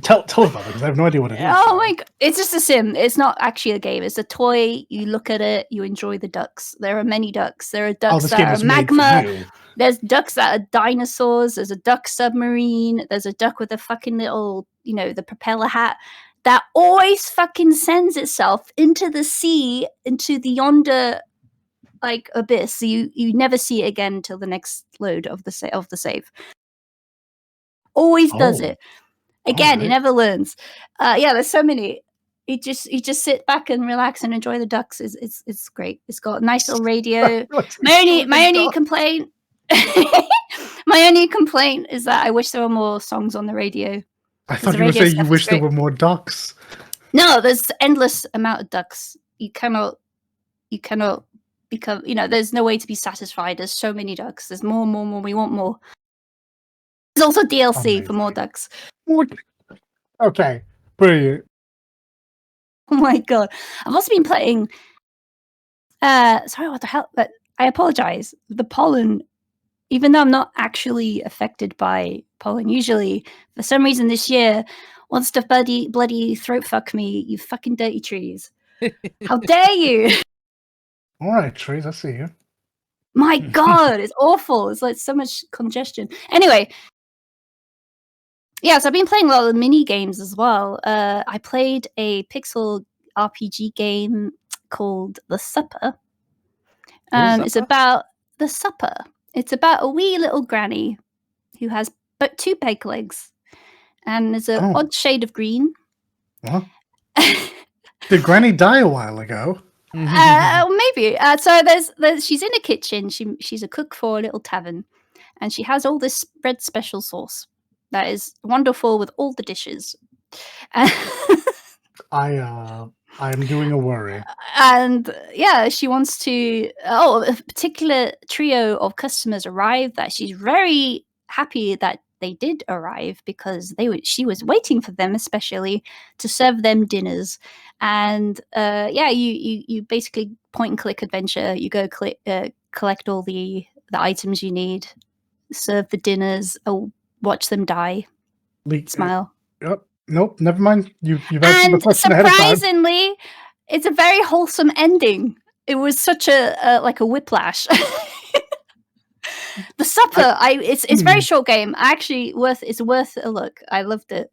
Tell us about it, because I have no idea what it is. Oh my god. It's just a sim. It's not actually a game. It's a toy. You look at it, you enjoy the ducks. There are many ducks. There are ducks that are magma. There's ducks that are dinosaurs. There's a duck submarine. There's a duck with a fucking little, the propeller hat that always fucking sends itself into the sea, into the yonder abyss. So you never see it again until the next load of the save. Always does it. Again, right. He never learns. Yeah, there's so many. You just sit back and relax and enjoy the ducks. It's great. It's got a nice little radio. my only complaint my only complaint is that I wish there were more songs on the radio. I thought you were saying you wish there were more ducks. No, there's endless amount of ducks. You cannot become, there's no way to be satisfied. There's so many ducks. There's more. We want more. There's also DLC for more ducks. Okay, brilliant. Oh my god. I've also been playing sorry, what the hell? But I apologize. The pollen, even though I'm not actually affected by pollen usually, for some reason this year wants to bloody throat fuck me, you fucking dirty trees. How dare you? All right, trees, I see you. My god, it's awful. It's like so much congestion. Anyway, yeah, so I've been playing a lot of mini games as well. I played a pixel RPG game called The Supper. It's about The Supper. It's about a wee little granny who has but 2 peg legs. And there's an odd shade of green. What? Did Granny die a while ago? Maybe. So there's she's in a kitchen. She's a cook for a little tavern, and she has all this red special sauce that is wonderful with all the dishes. I'm doing a worry. And yeah, she wants to. Oh, a particular trio of customers arrived that she's very happy that they did arrive because she was waiting for them, especially to serve them dinners. And yeah, you basically point and click adventure. You go collect all the items you need, serve the dinners, watch them die, smile. Yep. Nope. Never mind. You've answered the And question ahead of time. surprisingly, it's a very wholesome ending. It was such a like a whiplash. The supper, it's very short game. Actually, it's worth a look. I loved it.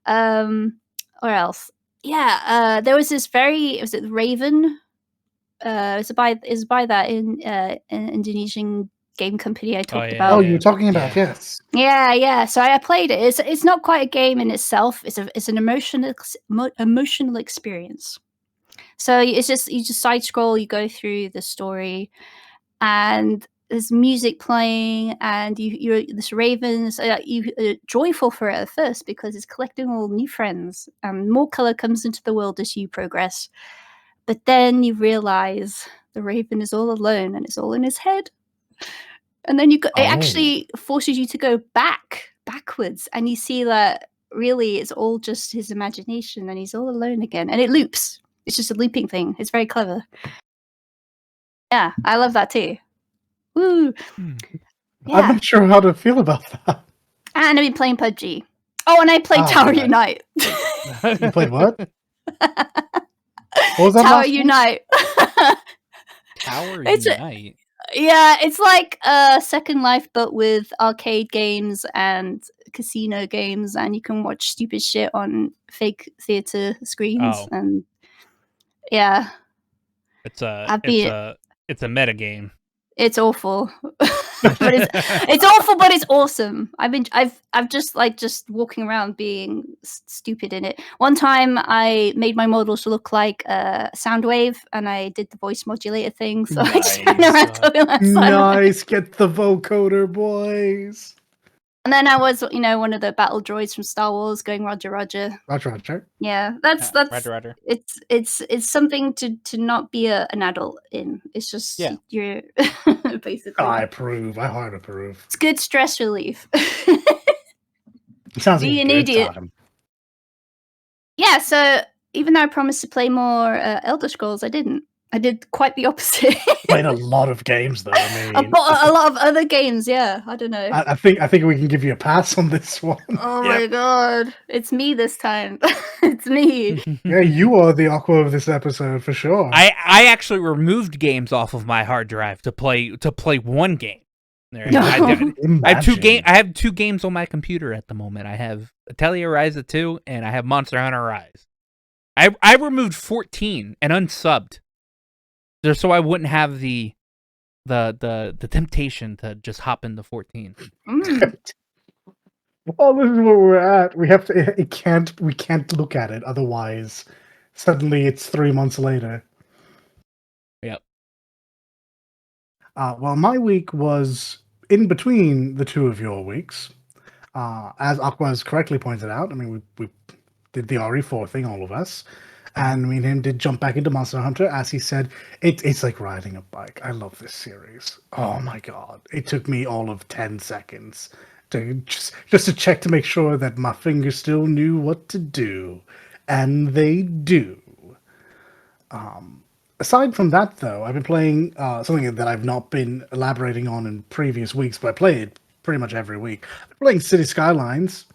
Where else? Yeah, there was this was it Raven? It's by that in an Indonesian game company I talked about. Oh, you were talking about yes. Yeah. So I played it. It's not quite a game in itself. It's an emotional experience. So it's just you just side scroll. You go through the story, and there's music playing, and you're this raven. You joyful for it at first because it's collecting all new friends, and more color comes into the world as you progress. But then you realize the raven is all alone, and it's all in his head. And then it actually forces you to go backwards, and you see that really it's all just his imagination, and he's all alone again, and it loops. It's just a looping thing. It's very clever. Yeah, I love that too. Woo! Yeah. I'm not sure how to feel about that. And I've been playing PUBG. Oh, and I played Tower Unite. You played what? What was that? Tower Unite. Tower Unite. Yeah, it's like Second Life, but with arcade games and casino games, and you can watch stupid shit on fake theater screens. And yeah, it's a meta game. It's awful, but it's awful, but it's awesome. I've just walking around being stupid in it. One time, I made my models look like Soundwave, and I did the voice modulator thing. So I just ran around talking like nice, get the vocoder, boys. And then I was, one of the battle droids from Star Wars, going Roger, Roger. Roger, Roger. Yeah, that's Roger, Roger. It's something to not be an adult in. It's just you're basically. I approve. I hard approve. It's good stress relief. Sounds like an idiot. Time. Yeah, so even though I promised to play more Elder Scrolls, I didn't. I did quite the opposite. Played a lot of games, though. I mean, a lot of other games. Yeah, I don't know. I think we can give you a pass on this one. Oh my god, it's me this time. It's me. Yeah, you are the Aqua of this episode for sure. I actually removed games off of my hard drive to play one game. I have two games on my computer at the moment. I have Atelier Ryza 2 and I have Monster Hunter Rise. I removed 14 and unsubbed. Just so I wouldn't have the temptation to just hop into 14. Well, this is where we're at. We have to. We can't look at it. Otherwise, suddenly it's 3 months later. Yep. Well, my week was in between the two of your weeks. As Aqua's correctly pointed out, I mean, we did the RE4 thing, all of us. And me and him did jump back into Monster Hunter. As he said, it's like riding a bike. I love this series. Oh my god. It took me all of 10 seconds to just to check to make sure that my fingers still knew what to do. And they do. Aside from that, though, I've been playing something that I've not been elaborating on in previous weeks, but I play it pretty much every week. I'm playing City Skylines.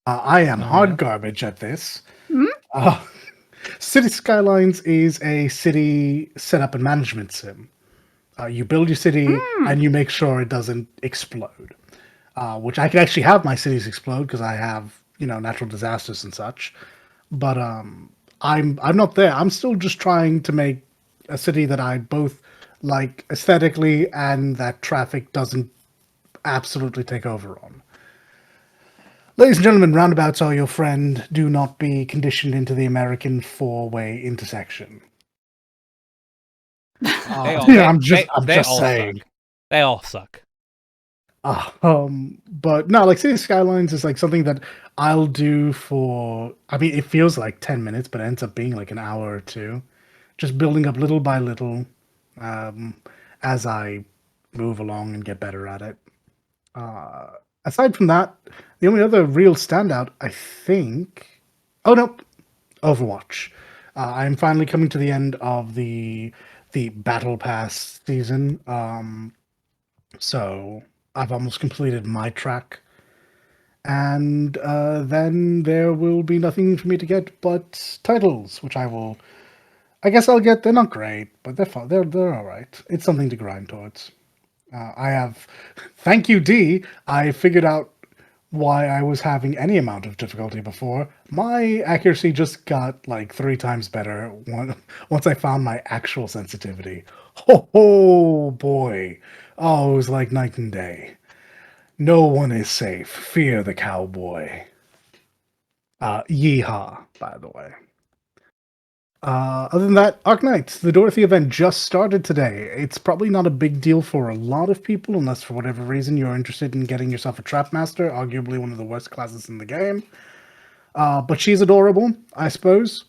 I am hard garbage at this. City Skylines is a city setup and management sim. You build your city and you make sure it doesn't explode. Which I can actually have my cities explode because I have, natural disasters and such. But I'm not there. I'm still just trying to make a city that I both like aesthetically and that traffic doesn't absolutely take over on. Ladies and gentlemen, roundabouts are your friend. Do not be conditioned into the American four-way intersection. I'm just saying. Suck. They all suck. But no, like City Skylines is like something that I'll do for. I mean, it feels like 10 minutes, but it ends up being like an hour or two, just building up little by little, um, as I move along and get better at it. Aside from that, the only other real standout, I think. Oh no, Overwatch. I'm finally coming to the end of the Battle Pass season. So I've almost completed my track, and then there will be nothing for me to get but titles, which I will. I guess I'll get. They're not great, but they're fun. They're all right. It's something to grind towards. I have. Thank you, D. I figured out why I was having any amount of difficulty before. My accuracy just got like 3 times better once I found my actual sensitivity. Oh boy. Oh, it was like night and day. No one is safe. Fear the cowboy. Yeehaw, by the way. Other than that, Arknight, the Dorothy event just started today. It's probably not a big deal for a lot of people, unless for whatever reason you're interested in getting yourself a Trap Master, arguably one of the worst classes in the game. But she's adorable, I suppose.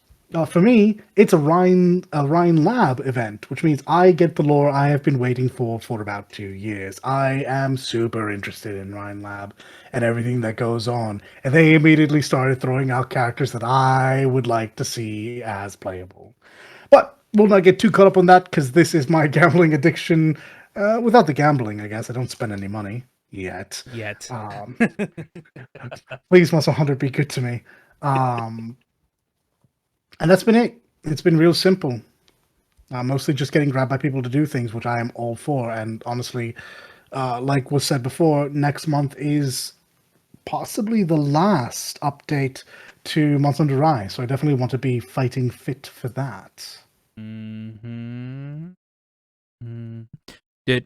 For me, it's a Rhine Lab event, which means I get the lore I have been waiting for about 2 years. I am super interested in Rhine Lab and everything that goes on, and they immediately started throwing out characters that I would like to see as playable. But we'll not get too caught up on that, because this is my gambling addiction. Without the gambling, I guess. I don't spend any money. Yet. Please, Monster 100, be good to me. And that's been it. It's been real simple. Mostly just getting grabbed by people to do things, which I am all for. And honestly, like was said before, next month is possibly the last update to Monster Hunter Rise. So I definitely want to be fighting fit for that. Did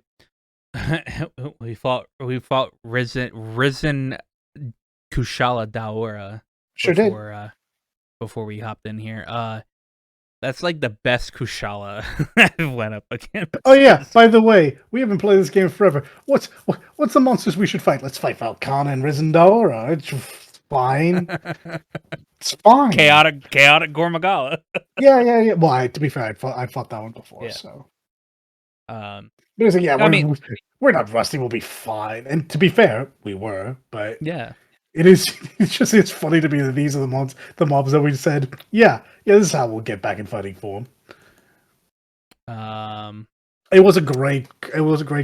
we fought Risen Kushala Daora before we hopped in here. That's like the best Kushala I've went up against. Oh yeah, by the way, we haven't played this game forever. What's the monsters we should fight? Let's fight Valkana and Risen Daora. It's fine. It's fine. Chaotic Gormagala. Yeah. Well, to be fair, I fought that one before, so. But it's like, yeah, we're not rusty. We'll be fine. And to be fair, we were, but yeah, it's funny to me that these are the mobs that we said, yeah, this is how we'll get back in fighting form. It was a great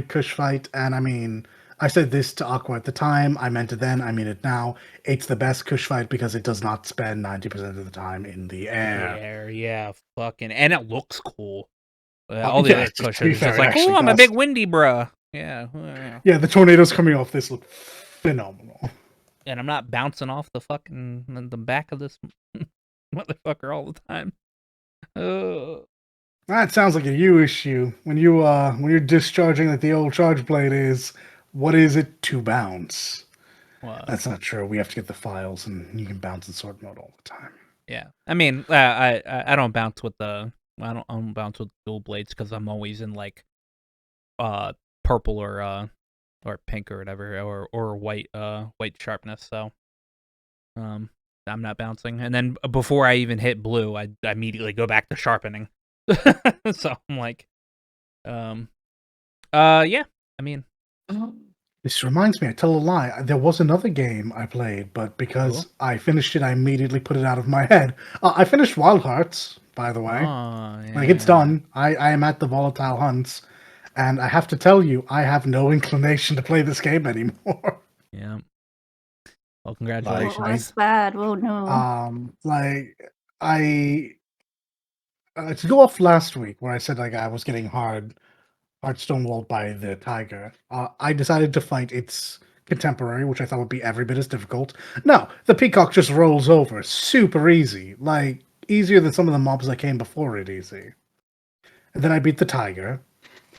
Kush fight, and I mean, I said this to Aqua at the time. I meant it then. I mean it now. It's the best Kush fight because it does not spend 90% of the time in the air. Yeah, fucking, and it looks cool. All the other Kush are just like, oh, I'm does. a big windy bruh. Yeah. Yeah, the tornadoes coming off this look phenomenal. And I'm not bouncing off the back of this motherfucker all the time. That sounds like a you issue. When you're discharging like the old charge blade is, what is it to bounce? What? That's not true. We have to get the files, and you can bounce in sword mode all the time. Yeah, I mean, I don't bounce with I don't bounce with dual blades because I'm always in like purple or pink or whatever, or white sharpness. So I'm not bouncing. And then before I even hit blue, I immediately go back to sharpening. So I'm like, yeah. I mean, this reminds me. I tell a lie. There was another game I played, but because I finished it, I immediately put it out of my head. I finished Wild Hearts, by the way. Yeah. Like, it's done. I am at the Volatile Hunts. And I have to tell you, I have no inclination to play this game anymore. Yeah. Well, congratulations. Oh, that's bad. Oh no. To go off last week where I said like I was getting hard stonewalled by the tiger, I decided to fight its contemporary, which I thought would be every bit as difficult. No, the peacock just rolls over, super easy, like easier than some of the mobs that came before it. Easy. And then I beat the tiger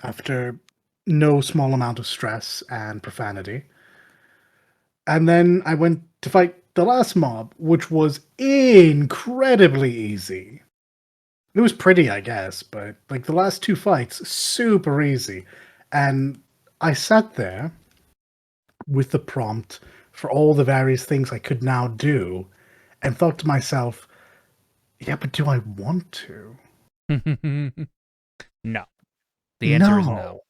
after no small amount of stress and profanity. And then I went to fight the last mob, which was incredibly easy. It was pretty, I guess, but like the last 2 fights, super easy. And I sat there with the prompt for all the various things I could now do and thought to myself, yeah, but do I want to? No. The answer is no.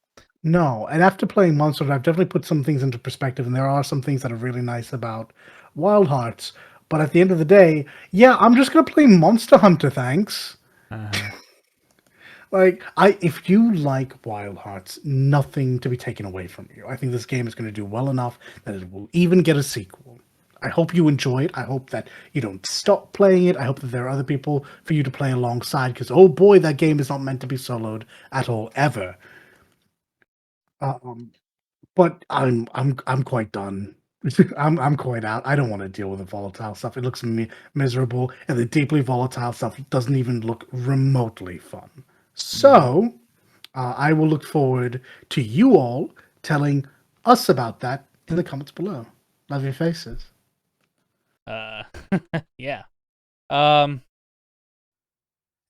No. And after playing Monster Hunter, I've definitely put some things into perspective, and there are some things that are really nice about Wild Hearts. But at the end of the day, yeah, I'm just gonna play Monster Hunter, thanks. Like, if you like Wild Hearts, nothing to be taken away from you. I think this game is going to do well enough that it will even get a sequel. I hope you enjoy it. I hope that you don't stop playing it. I hope that there are other people for you to play alongside, because oh boy, that game is not meant to be soloed at all, ever. But I'm quite done. I'm quite out. I don't want to deal with the volatile stuff. It looks miserable, and the deeply volatile stuff doesn't even look remotely fun. So, I will look forward to you all telling us about that in the comments below. Love your faces. Yeah.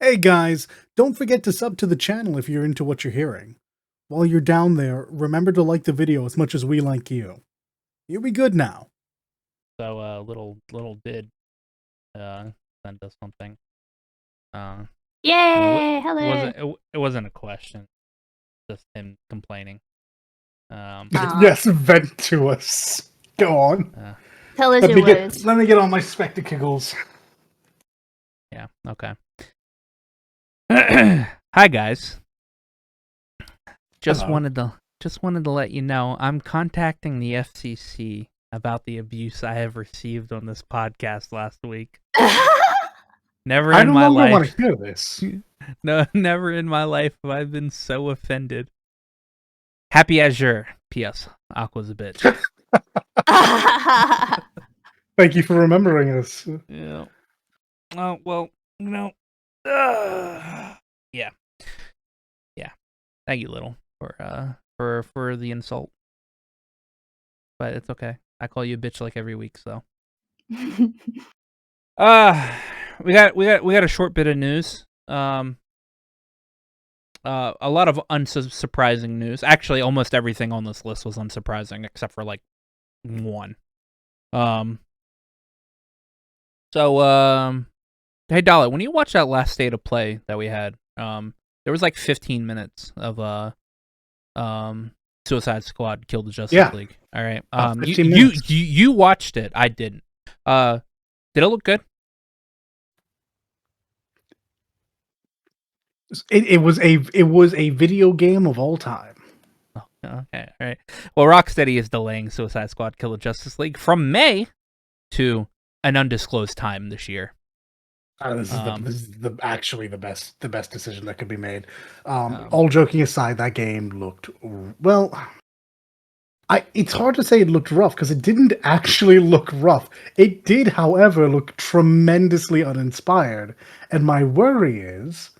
Hey guys, don't forget to sub to the channel if you're into what you're hearing. While you're down there, remember to like the video as much as we like you. You'll be good now. So, little did send us something. Yay! Hello. It wasn't a question, just him complaining. Yes, vent to us. Go on. Tell us your words. Let me get on my spectacles. Yeah. Okay. Hi guys. Just wanted to let you know I'm contacting the FCC about the abuse I have received on this podcast last week. Never in my life. I want to hear this. No, never in my life have I been so offended. Happy Azure. P.S. Aqua's a bitch. Thank you for remembering us. Yeah. Oh well, no. Yeah. Thank you, Little, for the insult. But it's okay. I call you a bitch like every week, so. We got a short bit of news. A lot of unsurprising news. Actually, almost everything on this list was unsurprising except for like one. Hey Dollar, when you watch that last state of play that we had, there was like 15 minutes of Suicide Squad Kill the Justice League. All right. You watched it. I didn't. Did it look good? It was a video game of all time. Oh, okay, all right. Well, Rocksteady is delaying Suicide Squad Kill the Justice League from May to an undisclosed time this year. This is actually the best decision that could be made. All joking aside, that game looked well. It's hard to say it looked rough because it didn't actually look rough. It did, however, look tremendously uninspired. And my worry is,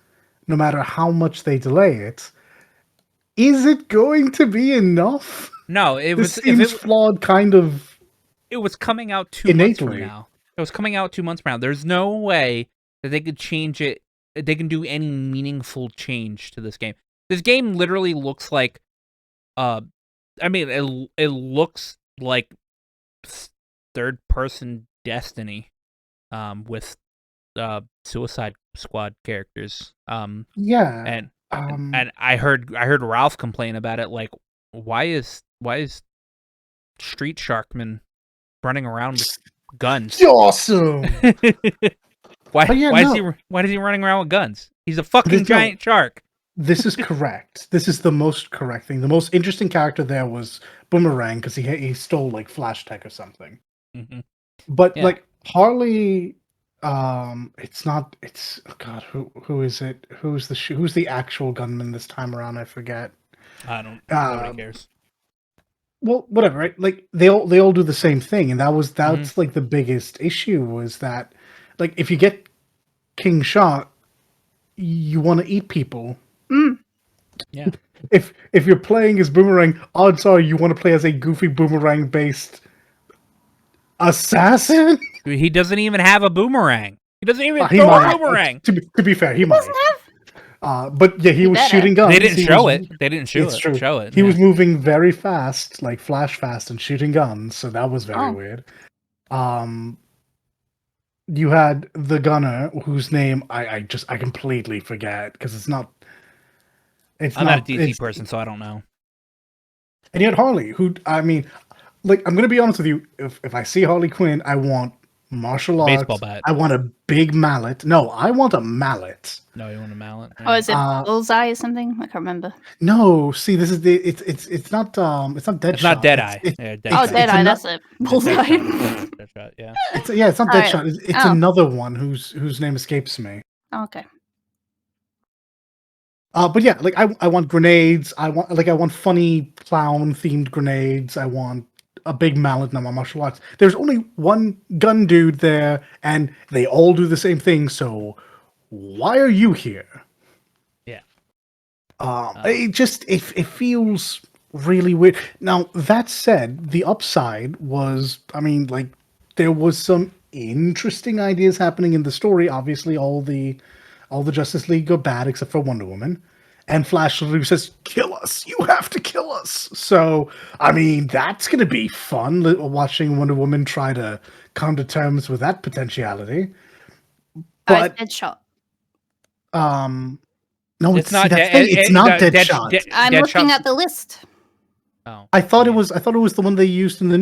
no matter how much they delay it, is it going to be enough? No, This seems flawed, kind of. It was coming out 2 months from now. It was coming out 2 months from now. There's no way that they could change it. They can do any meaningful change to this game. This game literally looks like, I mean, it looks like third-person Destiny, with Suicide Squad characters. Yeah, and I heard Ralph complain about it. Like, why is Street Sharkman running around with guns? Awesome. Why is he running around with guns? He's a fucking giant shark. This is correct. This is the most correct thing. The most interesting character there was Boomerang because he stole like Flash Tech or something. Mm-hmm. But like Harley, it's not. It's God. Who is it? Who's the actual gunman this time around? I forget. I don't. Nobody cares. Well, whatever, right? Like they all do the same thing, and that's like the biggest issue was that, like, if you get King Shot, you want to eat people. Yeah. If you're playing as Boomerang, odds are you want to play as a goofy Boomerang based assassin. He doesn't even have a boomerang. He doesn't even throw a boomerang. To be fair, he might. But yeah, he was shooting guns. They didn't show it. They didn't show it. True. Show it. He was moving very fast, like flash fast, and shooting guns. So that was very weird. You had the gunner, whose name I completely forget because it's not. I'm not a DC person, so I don't know. And you had Harley, who I'm gonna be honest with you. If I see Harley Quinn, I want martial arts. Baseball bat. I want a big mallet. No, I want a mallet. No, you want a mallet? Right? Oh, is it Bullseye or something? I can't remember. No, see, this is it's not Deadshot. It's not Deadeye. Deadeye. That's it. Bullseye. Deadshot, yeah. It's not Deadshot. Right. It's another one whose name escapes me. Oh, okay. But yeah, like I want grenades. I want funny clown themed grenades. I want a big mallet and I want martial arts. There's only one gun dude there, and they all do the same thing. So why are you here? Yeah. It feels really weird. Now that said, the upside was, there was some interesting ideas happening in the story. Obviously, all the Justice League are bad except for Wonder Woman. And Flash literally says, "Kill us! You have to kill us!" So, that's going to be fun, watching Wonder Woman try to come to terms with that potentiality. But Deadshot. No, it's not. It's not Deadshot. I'm looking at the list. Oh, I thought it was the one they used in the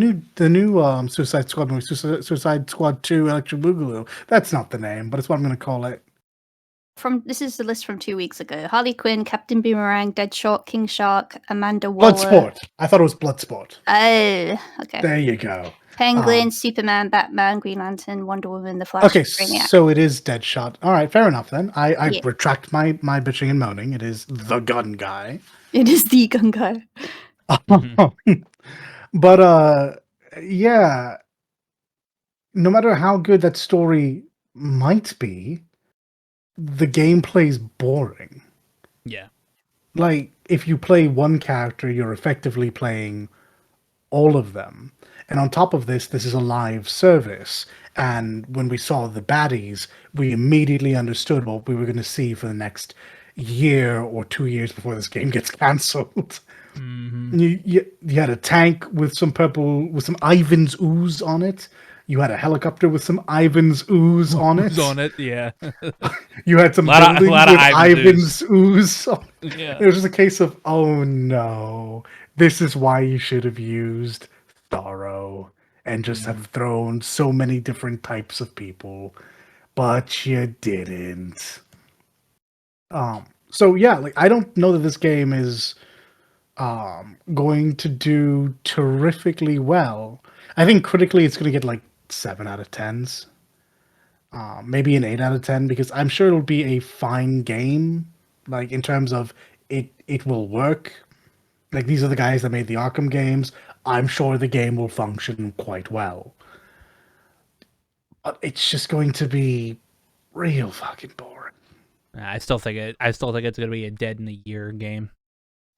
new Suicide Squad movie, Suicide Squad 2: Electric Boogaloo. That's not the name, but it's what I'm going to call it. This is the list from 2 weeks ago. Harley Quinn, Captain Boomerang, Deadshot, King Shark, Amanda Waller. Bloodsport. I thought it was Bloodsport. Oh, okay. There you go. Penguin, Superman, Batman, Green Lantern, Wonder Woman, The Flash. Okay, Brainiac. so it is Deadshot. All right, fair enough then. I retract my bitching and moaning. It is the gun guy. It is the gun guy. But yeah. No matter how good that story might be, the gameplay's boring. Yeah. Like, if you play one character, you're effectively playing all of them. And on top of this is a live service. And when we saw the baddies, we immediately understood what we were going to see for the next year or 2 years before this game gets cancelled. Mm-hmm. You had a tank with some Ivan's ooze on it. You had a helicopter with some Ivan's ooze on it. Yeah. You had some buildings with Ivan's ooze. Yeah. It was just a case of, oh no, this is why you should have used Starro and just have thrown so many different types of people, but you didn't. So yeah, like, I don't know that this game is going to do terrifically well. I think critically it's going to get like 7 out of 10s. Maybe an 8 out of 10, because I'm sure it'll be a fine game, like in terms of it will work. Like, these are the guys that made the Arkham games. I'm sure the game will function quite well. But it's just going to be real fucking boring. I still think it's going to be a dead in a year game.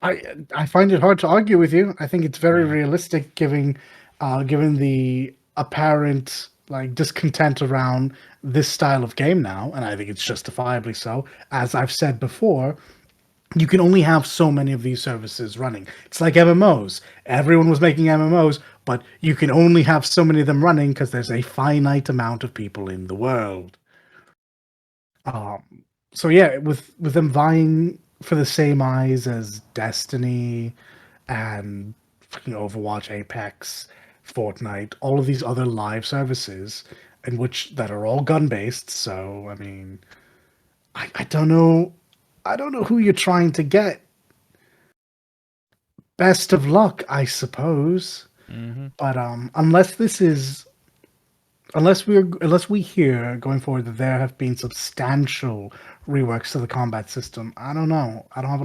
I find it hard to argue with you. I think it's very realistic, given the apparent discontent around this style of game now, and I think it's justifiably so. As I've said before, you can only have so many of these services running. It's like MMOs. Everyone was making MMOs, but you can only have so many of them running because there's a finite amount of people in the world. So yeah, with them vying for the same eyes as Destiny and Overwatch, Apex, Fortnite, all of these other live services, that are all gun-based. So I don't know who you're trying to get. Best of luck, I suppose. Mm-hmm. But unless we hear going forward that there have been substantial reworks to the combat system, I don't know. I don't have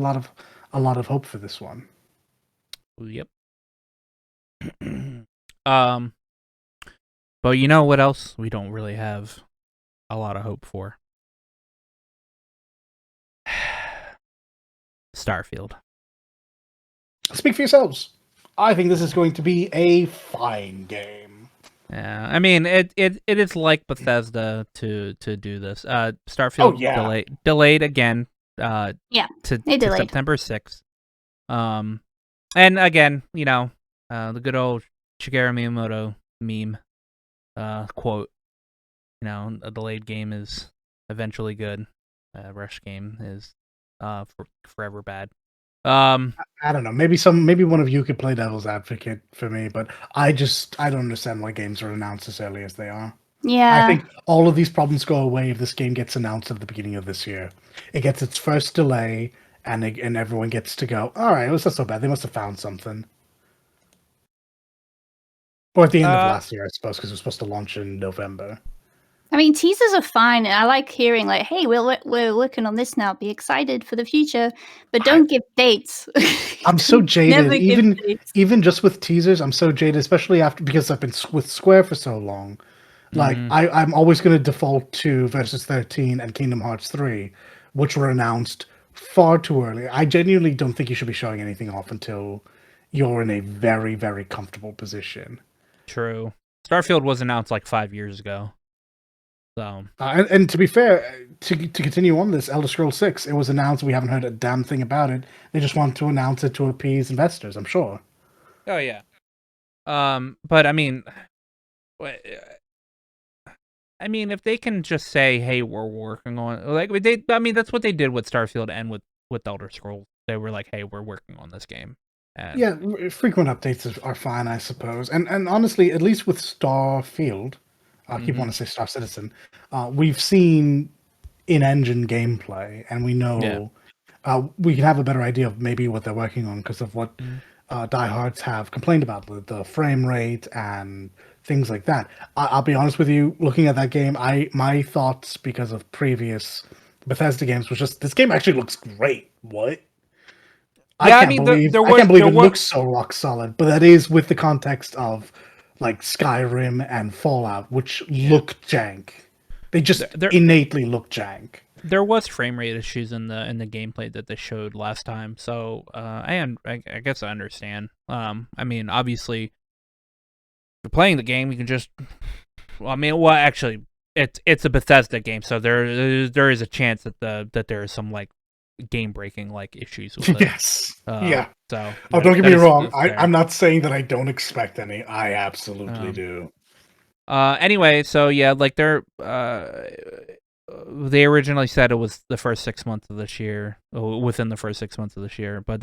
a lot of hope for this one. Yep. But you know what else we don't really have a lot of hope for? Starfield. Speak for yourselves. I think this is going to be a fine game. Yeah, I mean it is like Bethesda to do this. Oh Starfield yeah, delayed again. Yeah, To they delayed. September 6th. And again, the good old Shigeru Miyamoto meme quote. A delayed game is eventually good. A rush game is forever bad. I don't know. Maybe one of you could play devil's advocate for me, but I don't understand why games are announced as early as they are. I Yeah. think all of these problems go away if this game gets announced at the beginning of this year. It gets its first delay, and everyone gets to go, all right, it was not so bad. They must have found something. Or at the end of last year, I suppose, because it was supposed to launch in November. I mean, teasers are fine. I like hearing like, "Hey, we're working on this now. Be excited for the future," but don't give dates. I'm so jaded, Never give dates. even just with teasers. I'm so jaded, especially after because I've been with Square for so long. Like I'm always going to default to Versus 13 and Kingdom Hearts 3, which were announced far too early. I genuinely don't think you should be showing anything off until you're in a very, very comfortable position. True. Starfield was announced like 5 years ago. So and to be fair, to continue on this, Elder Scrolls 6, it was announced. We haven't heard a damn thing about it. They just want to announce it to appease investors, I'm sure. Oh yeah. But I mean, if they can just say, "Hey, we're working on," that's what they did with Starfield and with Elder Scrolls. They were like, "Hey, we're working on this game." And Yeah, frequent updates are fine, I suppose. And honestly, at least with Starfield, I keep wanting to say Star Citizen, we've seen in-engine gameplay, and we yeah. know we can have a better idea of maybe what they're working on because of what diehards have complained about the frame rate and things like that. I'll be honest with you, looking at that game, my thoughts because of previous Bethesda games was just this game actually looks great. What? Yeah, I mean, there I were can't believe it looks so rock solid, but that is with the context of like Skyrim and Fallout, which look jank. They just innately look jank. There was frame rate issues in the gameplay that they showed last time, so I guess I understand. I mean, obviously, if you're playing the game, you can just. Actually, it's a Bethesda game, so there is a chance that there is some like game breaking like issues with it. Yes. Yeah. So don't get me wrong. I'm not saying that I don't expect any. I absolutely do. Anyway, so yeah, like they originally said it was the first 6 months of this year, within the first 6 months of this year, but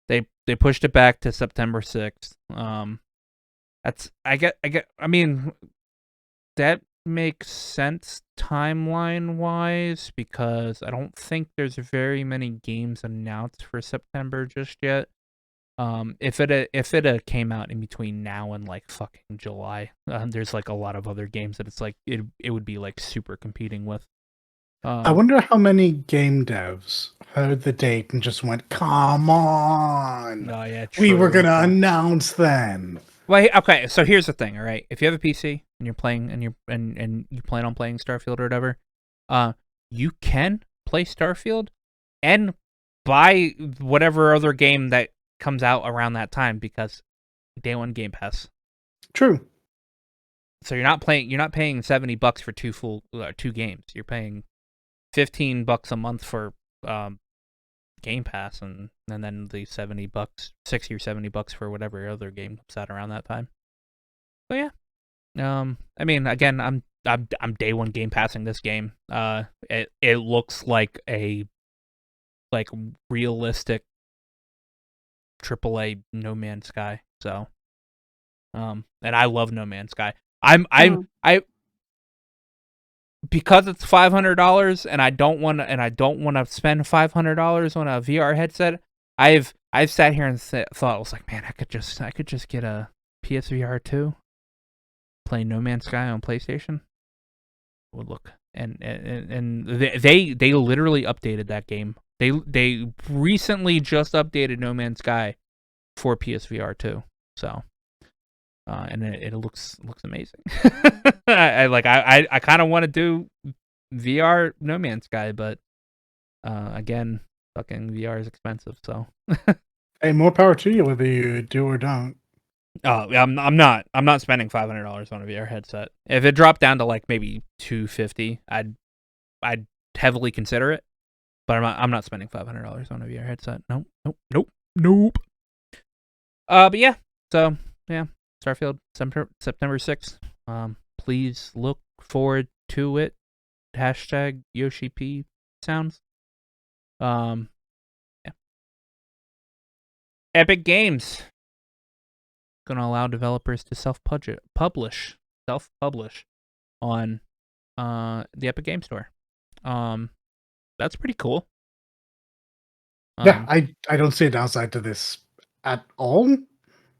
they pushed it back to September 6th. I mean, that makes sense timeline wise because I don't think there's very many games announced for September just yet. If it came out in between now and like fucking July, there's like a lot of other games that it's like it would be like super competing with. I wonder how many game devs heard the date and just went, "Come on, oh yeah, we were gonna announce then." Well, okay, so here's the thing, all right? If you have a PC and you're playing and you plan on playing Starfield or whatever, you can play Starfield and buy whatever other game that comes out around that time because day one Game Pass. True. So you're not paying $70 for two games. You're paying $15 a month for Game Pass, and then the $70, $60 or $70 for whatever other game comes out around that time. So yeah, I mean, again, I'm day one Game Passing this game. It looks like a realistic AAA No Man's Sky. So, and I love No Man's Sky. I because it's $500 and I don't want to spend $500 on a VR headset. I've sat here and thought, I was like, man, I could just get a PSVR 2, play No Man's Sky on PlayStation. Would look and they literally updated that game. They recently just updated No Man's Sky for PSVR 2. So and it looks amazing. I kind of want to do VR No Man's Sky, but again, fucking VR is expensive. So hey, more power to you whether you do or don't. Oh, yeah, I'm not spending $500 on a VR headset. If it dropped down to like maybe $250, I'd heavily consider it. But I'm not spending $500 on a VR headset. Nope. But yeah. So yeah, Starfield September 6th. Please look forward to it. Hashtag Yoshi P sounds. Yeah. Epic Games gonna allow developers to self-publish on the Epic Game Store. That's pretty cool. Yeah, I don't see a downside to this at all.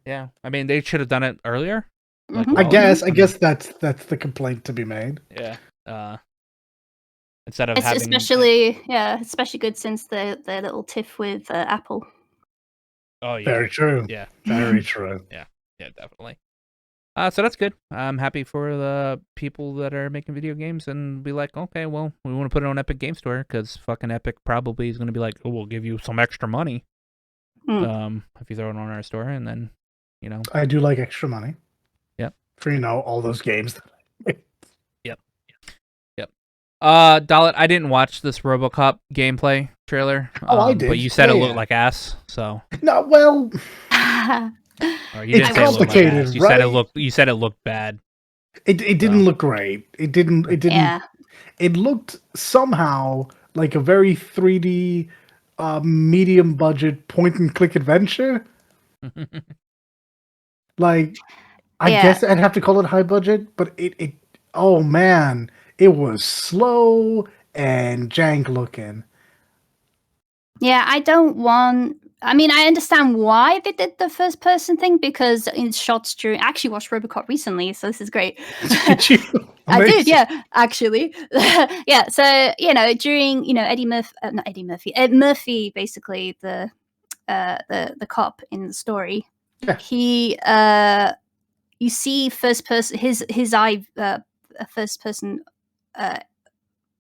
Yeah, I mean they should have done it earlier. Like, Mhm. I guess that's the complaint to be made. Yeah. Instead of It's having especially good since the little tiff with Apple. Oh yeah. Very true. Yeah. Very true. Yeah, definitely. So that's good. I'm happy for the people that are making video games and be like, okay, well, we want to put it on Epic Game Store because fucking Epic probably is going to be like, oh, we'll give you some extra money, if you throw it on our store, and then, I do like extra money. Yep. For all those games. Yep. Dalit, I didn't watch this RoboCop gameplay trailer. I did. But you said it looked like ass, so. No, well. You didn't it's say complicated, it looked like ass. right? You said it looked bad. It didn't look great. It didn't. Yeah. It looked somehow like a very 3D, medium budget point and click adventure. Like, I guess I'd have to call it high budget, but it oh man, it was slow and jank looking. Yeah, I mean, I understand why they did the first person thing because in shots during. I actually watched RoboCop recently, so this is great. Did you? I did, yeah, actually. Yeah, so, during, Ed Murphy, basically, the cop in the story, he, you see first person, his eye, first person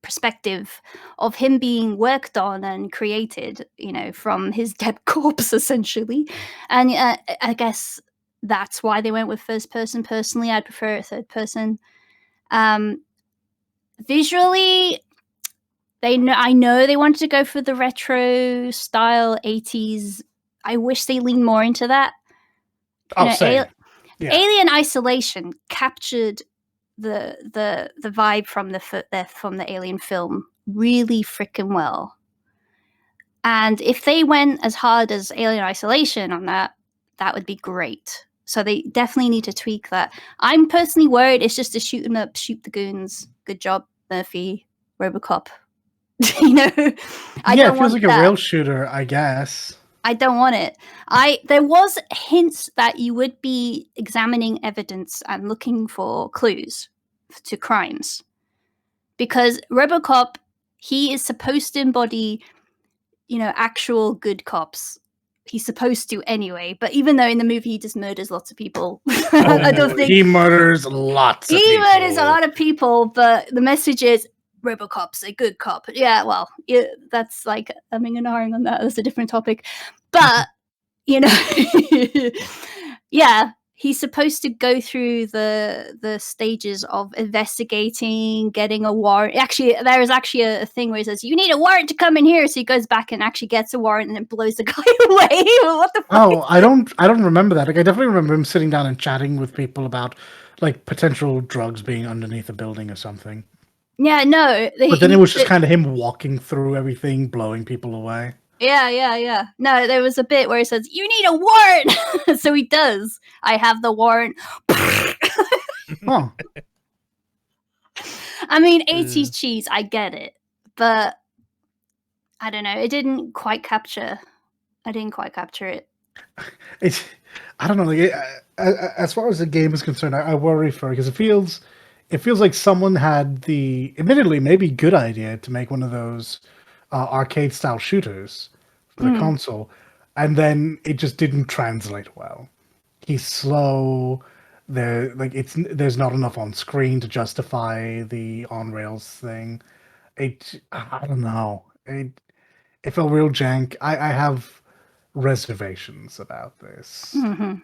perspective of him being worked on and created, from his dead corpse, essentially. And I guess that's why they went with first person. Personally, I'd prefer a third person. Visually, I know they wanted to go for the retro style 80s. I wish they leaned more into that. Alien Isolation captured the vibe from the Alien film really freaking well. And if they went as hard as Alien Isolation on that would be great. So they definitely need to tweak that. I'm personally worried it's just a shoot 'em up, shoot the goons. Good job, Murphy, RoboCop. It feels like a rail shooter, I guess. I don't want it. There was hints that you would be examining evidence and looking for clues to crimes. Because RoboCop, he is supposed to embody, actual good cops. He's supposed to anyway, but even though in the movie he just murders lots of people, I don't think he murders lots of people. He murders a lot of people, but the message is RoboCop's a good cop. Yeah, well, that's like umming and ahhing on that. That's a different topic. But, yeah, he's supposed to go through the stages of investigating, getting a warrant. Actually, there is actually a thing where he says, you need a warrant to come in here. So he goes back and actually gets a warrant and then blows the guy away. What the fuck? Oh, I don't remember that. Like, I definitely remember him sitting down and chatting with people about like potential drugs being underneath a building or something. Yeah, no. But then it was just kind of him walking through everything, blowing people away. Yeah. No, there was a bit where he says, you need a warrant! So he does. I have the warrant. Huh. I mean, 80s cheese, I get it. But, I don't know, it didn't quite capture. I didn't quite capture it. I don't know. Like, as far as the game is concerned, I worry for it because it feels like someone had the, admittedly, maybe good idea to make one of those arcade style shooters for the console, and then it just didn't translate well. He's slow. There's not enough on screen to justify the on rails thing. I don't know. It felt real jank. I have reservations about this. Mm-hmm.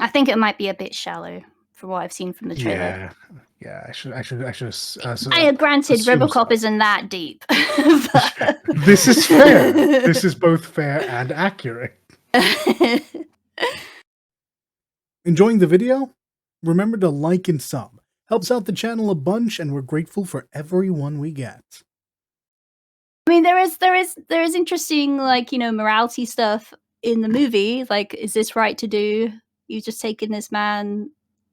I think it might be a bit shallow from what I've seen from the trailer. Yeah. I should. Granted, RoboCop so. isn't that deep. This is fair. This is both fair and accurate. Enjoying the video? Remember to like and sub. Helps out the channel a bunch, and we're grateful for everyone we get. I mean, there is interesting, like, morality stuff in the movie. Like, is this right to do? You've just taken this man.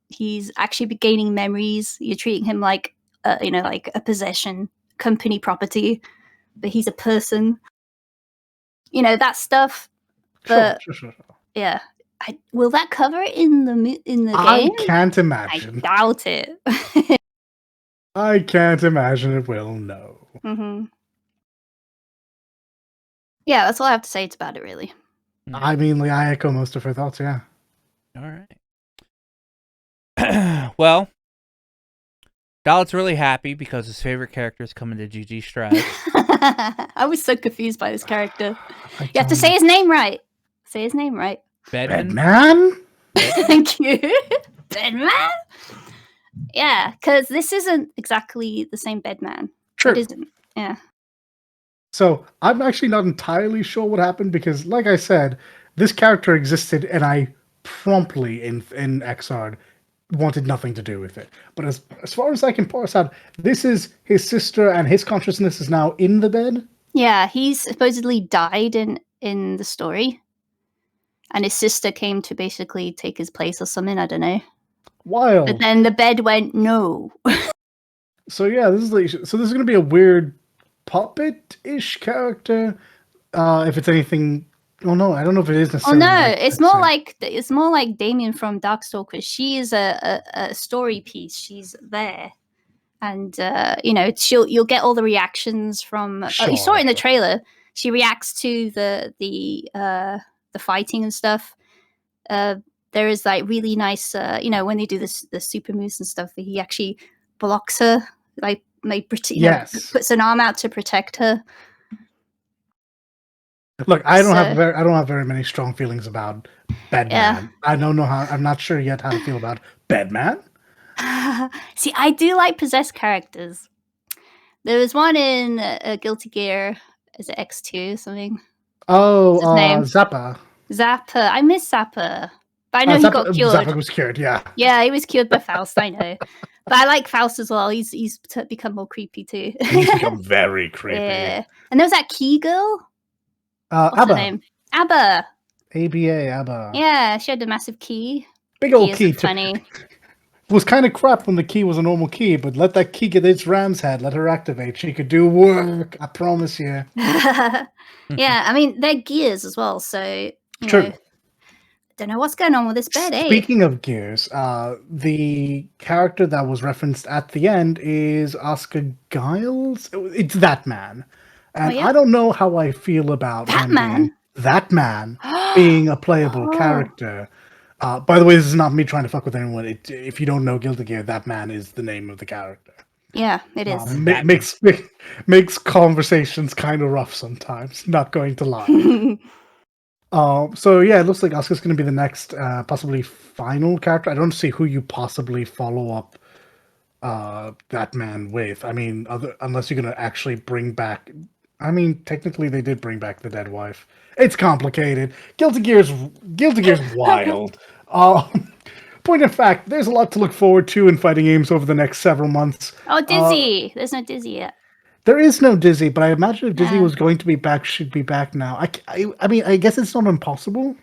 He's actually gaining memories. You're treating him like, like a possession, company property, but he's a person. That stuff. But Sure. yeah, will that cover it in the game? I can't imagine. I doubt it. I can't imagine it will. No. Mm-hmm. Yeah, that's all I have to say about it, really. I mean, I echo most of her thoughts, yeah. All right. Well, Dalet's really happy because his favorite character is coming to GG Strive. I was so confused by this character. You have to say his name right. Say his name right. Bedman? Thank you. Bedman? Yeah, because this isn't exactly the same Bedman. True. It isn't. Yeah. So, I'm actually not entirely sure what happened because, like I said, this character existed and I promptly, in Xrd, wanted nothing to do with it. But as far as I can parse out, this is his sister and his consciousness is now in the bed? Yeah, he's supposedly died in the story. And his sister came to basically take his place or something, I don't know. Wild. But then the bed went, no. So yeah, this is going to be a weird puppet-ish character. If it's anything, well, no, I don't know if it is necessarily. Oh no, it's more like Damien from Darkstalkers. She is a story piece. She's there, and you'll get all the reactions from. You saw it in the trailer. She reacts to the fighting and stuff. There is like really nice, when they do the super moves and stuff. He actually blocks her, puts an arm out to protect her. Look, I don't have very many strong feelings about Bedman. Yeah. I don't know how. I'm not sure yet how to feel about Bedman. See, I do like possessed characters. There was one in Guilty Gear. Is it X2 or something? Oh, Zappa. Zappa. I miss Zappa. But I know he got cured. Zappa was cured, yeah. Yeah, he was cured by Faust, I know. But I like Faust as well. He's become more creepy too. He's become very creepy. Yeah. And there was that key girl. What's Abba. her name? Abba. Abba. Yeah, she had a massive key. Big old key. Funny. It was kind of crap when the key was a normal key, but let that key get its ram's head, let her activate. She could do work, I promise you. Yeah, I mean, they're gears as well, so True. Don't know what's going on with this bed, Speaking of gears, the character that was referenced at the end is Oscar Giles. It's that man. And I don't know how I feel about that man being a playable character. By the way, this is not me trying to fuck with anyone. If you don't know Guilty Gear, that man is the name of the character. Yeah, it is. Makes conversations kind of rough sometimes, not going to lie. So yeah, it looks like Asuka's going to be the next, possibly final character. I don't see who you possibly follow up that man with. I mean, unless you're going to actually bring back... I mean, technically they did bring back the dead wife. It's complicated. Guilty Gear's wild. Point of fact, there's a lot to look forward to in fighting games over the next several months. Oh, Dizzy! There's no Dizzy yet. There is no Dizzy, but I imagine if Dizzy was going to be back, she'd be back now. I mean, I guess it's not impossible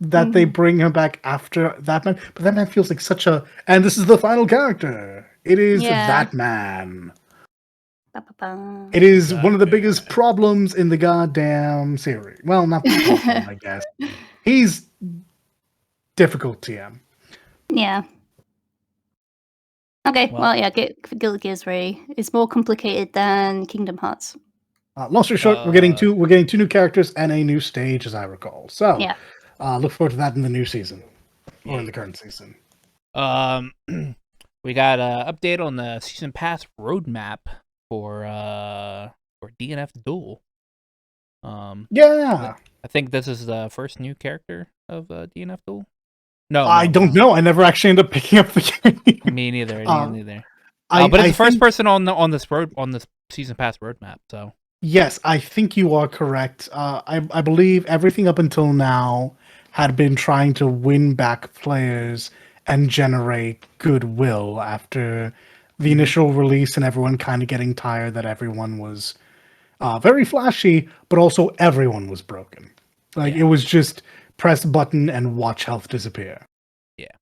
that they bring her back after that man, but that man feels like such a... And this is the final character. It is that man. It is one of the biggest problems in the goddamn series. Well, not the problem, I guess. He's difficult TM. Yeah. Okay, well yeah, Guilty Gear is it's more complicated than Kingdom Hearts. Long story short, we're getting two new characters and a new stage, as I recall. So, look forward to that in the new season or in the current season. We got an update on the season pass roadmap for DNF Duel. Yeah, I think this is the first new character of DNF Duel. No, I don't know. I never actually ended up picking up the game. Me neither. Uh, Me neither. I But it's the first think, person on this season pass roadmap. So yes, I think you are correct. I believe everything up until now had been trying to win back players and generate goodwill after the initial release and everyone kind of getting tired that everyone was very flashy, but also everyone was broken. Like it was just press button and watch health disappear. yeah.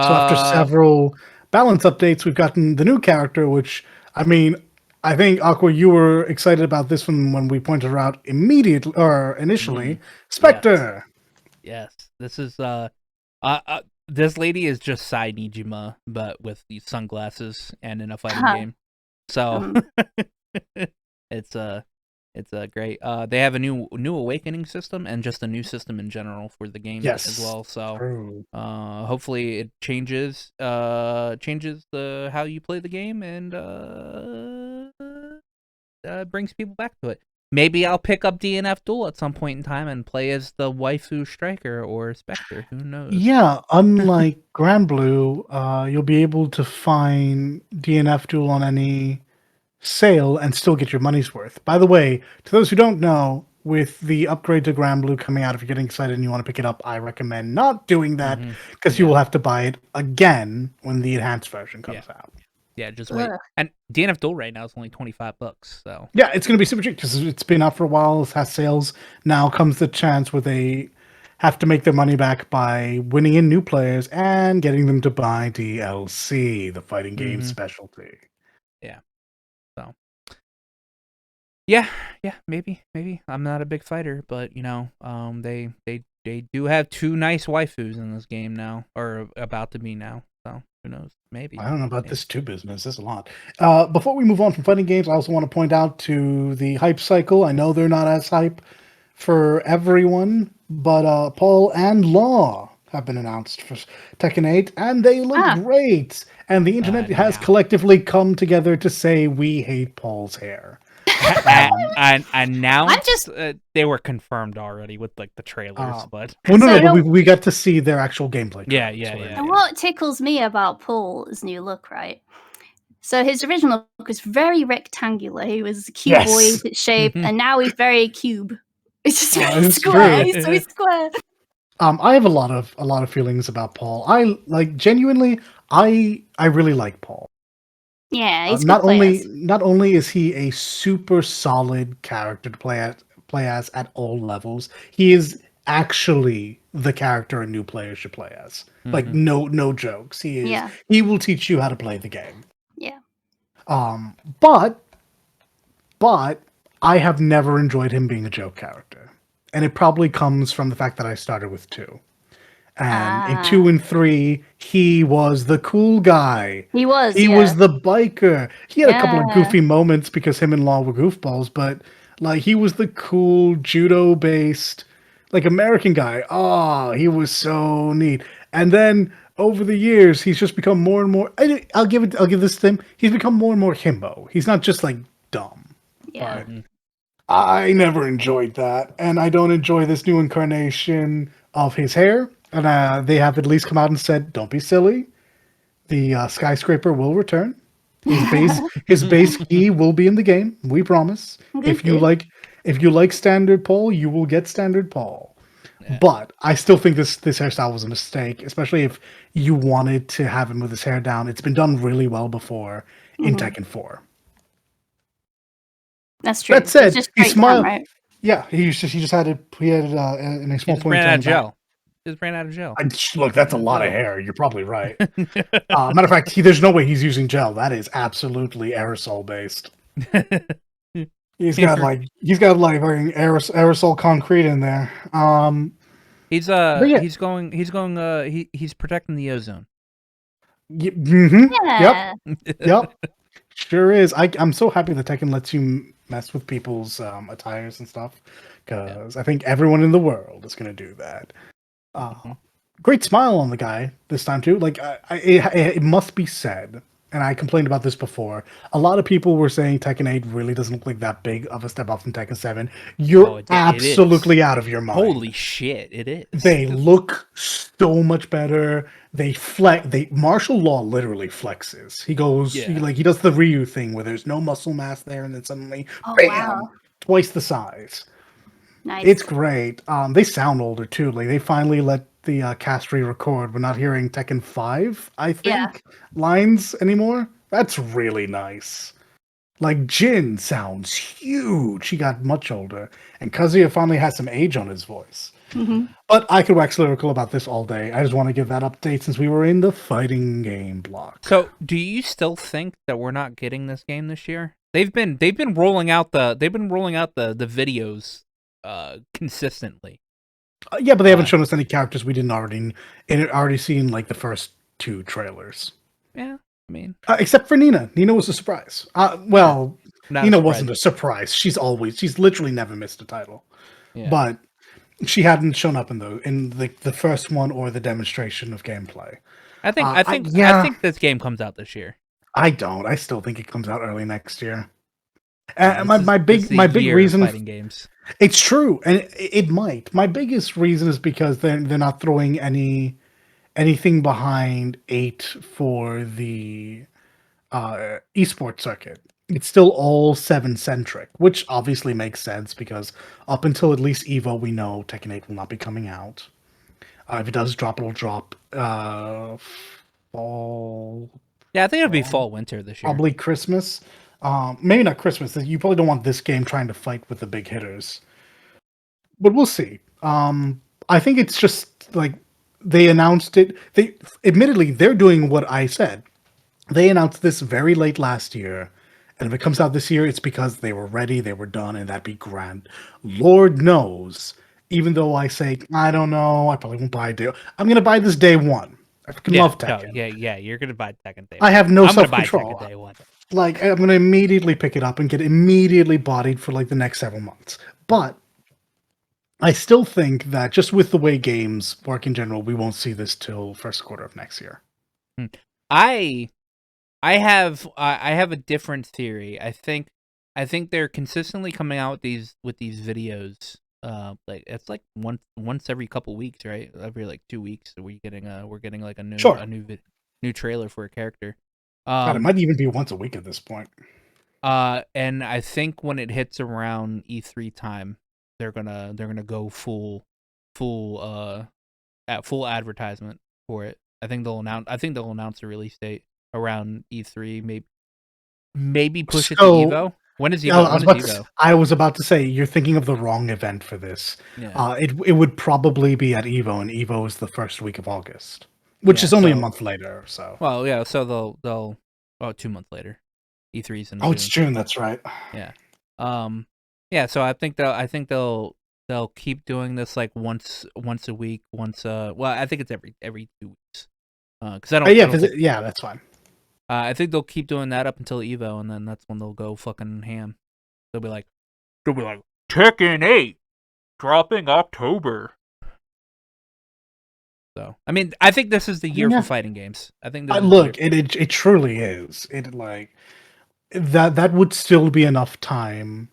So after several balance updates, we've gotten the new character, which I mean, I think Aqua, you were excited about this one when we pointed her out immediately or initially. Spectre. Yes. This is this lady is just Sai Nijima, but with these sunglasses and in a fighting game. So it's great. They have a new awakening system and just a new system in general for the game as well. So hopefully it changes the how you play the game and brings people back to it. Maybe I'll pick up DNF Duel at some point in time and play as the waifu striker or Spectre. Who knows? Yeah, unlike Grand Blue, you'll be able to find DNF Duel on any sale and still get your money's worth. By the way, to those who don't know, with the upgrade to Grand Blue coming out, if you're getting excited and you want to pick it up, I recommend not doing that because you will have to buy it again when the enhanced version comes out. Yeah, just wait. And DNF Duel right now is only $25. So yeah, it's going to be super cheap because it's been out for a while. It has sales. Now comes the chance where they have to make their money back by winning in new players and getting them to buy DLC, the fighting game specialty. Yeah. So yeah, maybe. I'm not a big fighter, but you know, they do have two nice waifus in this game now, or about to be now. So who knows? Maybe. I don't know about this too business. There's a lot. Before we move on from fighting games, I also want to point out to the hype cycle. I know they're not as hype for everyone, but Paul and Law have been announced for Tekken 8, and they look great. And the internet has collectively come together to say we hate Paul's hair. And announced they were confirmed already with like the trailers, but but we got to see their actual gameplay. Yeah. And what tickles me about Paul's new look, right? So his original look was very rectangular. He was cuboid shape, and now he's very cube. It's just very square. He's so square. I have a lot of feelings about Paul. I like genuinely. I really like Paul. Yeah, he's not only is he a super solid character to play as at all levels, he is actually the character a new player should play as. Like no jokes. He is. Yeah. He will teach you how to play the game. Yeah. But I have never enjoyed him being a joke character, and it probably comes from the fact that I started with 2. And in 2 and 3, he was the cool guy. He was the biker. He had a couple of goofy moments because him and Law were goofballs, but like he was the cool judo-based, like American guy. He was so neat. And then over the years, he's just become more and more. I'll give this to him. He's become more and more himbo. He's not just like dumb. Yeah. But I never enjoyed that, and I don't enjoy this new incarnation of his hair. And they have at least come out and said, "Don't be silly. The skyscraper will return. His base key will be in the game. We promise. If you like standard Paul, you will get standard Paul." Yeah. But I still think this hairstyle was a mistake, especially if you wanted to have him with his hair down. It's been done really well before in Tekken 4. That's true. That said, he smiled. Right? Yeah, he just had it. He had it in a small point. Ran out of gel. Just ran out of gel. Look, that's a lot of hair. You're probably right. Matter of fact, there's no way he's using gel. That is absolutely aerosol based. He's got like aerosol concrete in there. He's protecting the ozone. Yep. Sure is. I'm so happy that Tekken lets you mess with people's attires and stuff, because I think everyone in the world is going to do that. Great smile on the guy this time too. Like it must be said and I complained about this before. A lot of people were saying Tekken 8 really doesn't look like that big of a step up from Tekken 7. You're it is. absolutely out of your mind. Holy shit, it is. They look so much better. They martial law literally flexes. He goes he does the Ryu thing where there's no muscle mass there, and then suddenly, bam, twice the size. Nice. It's great. They sound older too. Like they finally let the cast re-record. We're not hearing Tekken 5, I think, lines anymore. That's really nice. Like Jin sounds huge. He got much older, and Kazuya finally has some age on his voice. But I could wax lyrical about this all day. I just want to give that update since we were in the fighting game block. So, do you still think that we're not getting this game this year? They've been rolling out the videos consistently. Yeah, but they haven't shown us any characters we didn't already seen like the first 2 trailers. Yeah, I mean, except for Nina. Nina was a surprise. Nina wasn't a surprise. She's literally never missed a title. Yeah. But she hadn't shown up in the first one or the demonstration of gameplay. I think this game comes out this year. I don't. I still think it comes out early next year. My big reason. Fighting games. It's true, and it might. My biggest reason is because they're not throwing anything behind 8 for the esports circuit. It's still all 7 centric, which obviously makes sense because up until at least Evo, we know Tekken 8 will not be coming out. If it does drop, it'll drop fall. Yeah, I think it'll be fall winter this year. Probably Christmas. Maybe not Christmas. You probably don't want this game trying to fight with the big hitters, but we'll see. I think it's just like they announced it. Admittedly, they're doing what I said. They announced this very late last year, and if it comes out this year, it's because they were ready, they were done, and that'd be grand. Lord knows. Even though I say I don't know, I probably won't buy it. I'm gonna buy this day one. I fucking love Tekken. No, you're gonna buy Tekken day one. I have no self-control. Day one. Like, I'm going to immediately pick it up and get immediately bodied for, like, the next several months. But I still think that just with the way games work in general, we won't see this till first quarter of next year. I have a different theory. I think they're consistently coming out with these videos. Like it's like once every couple weeks, right? Every like 2 weeks, we're getting like a new trailer for a character. God, it might even be once a week at this point. And I think when it hits around E3 time, they're gonna go full advertisement for it. I think they'll announce the release date around E3, maybe push it to Evo. When is Evo? I was about to say you're thinking of the wrong event for this. Yeah. It would probably be at Evo, and Evo is the first week of August. Which is only a month later, so. Well, yeah, so they'll 2 months later. E3's in June. It's June, that's right. Yeah. Yeah, so I think they'll keep doing this like once a week, I think it's every 2 weeks. Cuz I don't that's fine. I think they'll keep doing that up until Evo, and then that's when they'll go fucking ham. They'll be like Tekken 8 dropping October. So, I mean, I think this is the year for fighting games. I think it truly is. It like that would still be enough time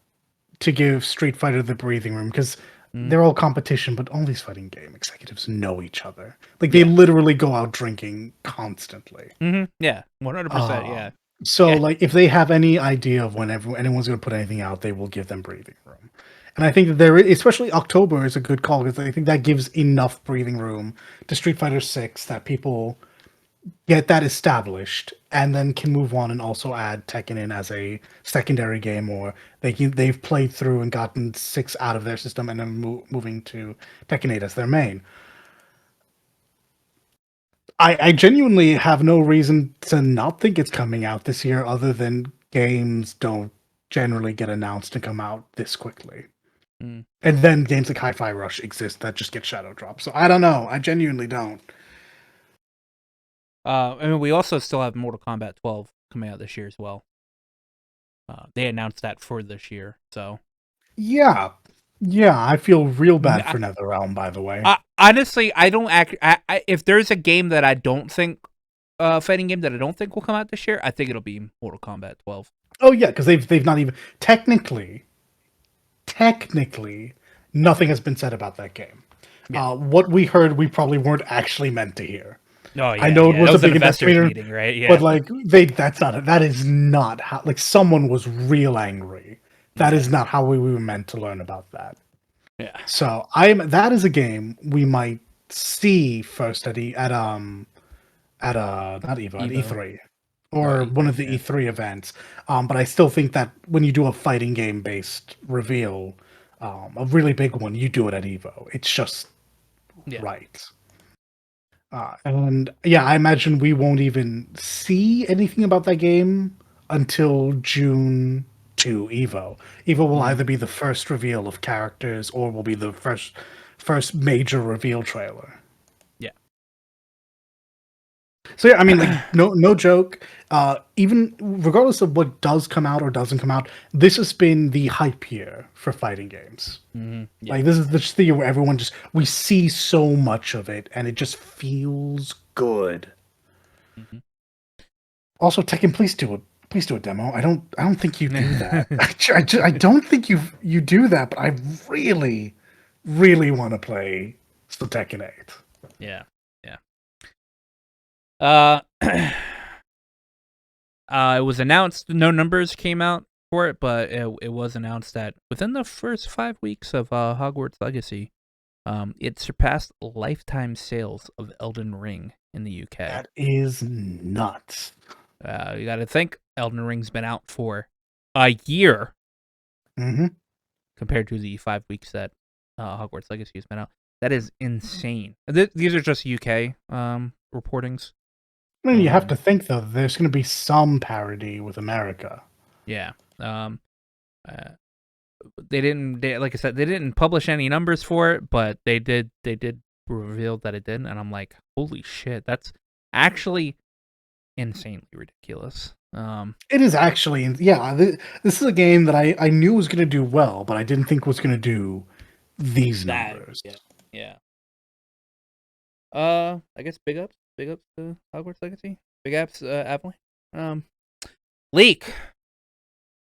to give Street Fighter the breathing room because they're all competition, but all these fighting game executives know each other. Like they literally go out drinking constantly. Yeah, 100%. Yeah. So like if they have any idea of when anyone's going to put anything out, they will give them breathing room. And I think that especially October is a good call because I think that gives enough breathing room to Street Fighter 6 that people get that established and then can move on and also add Tekken in as a secondary game, or they've played through and gotten 6 out of their system and then moving to Tekken 8 as their main. I genuinely have no reason to not think it's coming out this year other than games don't generally get announced and come out this quickly. And then games like Hi-Fi Rush exist that just get shadow dropped. So I don't know. I genuinely don't. I mean, we also still have Mortal Kombat 12 coming out this year as well. They announced that for this year, so. Yeah, I feel real bad for NetherRealm, by the way. Honestly, I don't if there's a game that I don't think fighting game that I don't think will come out this year, I think it'll be Mortal Kombat 12. Oh yeah, because they've not even technically nothing has been said about that game. Yeah. What we heard, we probably weren't actually meant to hear. Oh yeah, I know yeah. it was a an big investors meeting, right? Yeah, but like that is not how. Like someone was real angry. That is not how we were meant to learn about that. Yeah. So that is a game we might see first at not Evo, at E3 or one of the E3 events. But I still think that when you do a fighting game based reveal, a really big one, you do it at Evo. It's just right. And yeah, I imagine we won't even see anything about that game until June 2 Evo. Evo will either be the first reveal of characters or will be the first major reveal trailer. Yeah. So yeah, I mean, like no joke. Even regardless of what does come out or doesn't come out, this has been the hype year for fighting games. Yeah. Like this is the year where everyone we see so much of it, and it just feels good. Also, Tekken, please do a demo. I don't think you do that. I don't think you do that, but I really, really want to play the Tekken 8. Yeah. It was announced. No numbers came out for it, but it was announced that within the first 5 weeks of Hogwarts Legacy, it surpassed lifetime sales of Elden Ring in the UK. That is nuts. You got to think Elden Ring's been out for a year, compared to the 5 weeks that Hogwarts Legacy has been out. That is insane. These are just UK reportings. I mean, you have to think though. There's going to be some parity with America. Yeah. They didn't. Like I said, they didn't publish any numbers for it, but they did reveal that it did, and I'm like, holy shit, that's actually insanely ridiculous. It is actually, yeah. This is a game that I knew was going to do well, but I didn't think was going to do these numbers. Yeah. I guess big ups to Hogwarts Legacy. Big ups, Avalanche. Leak.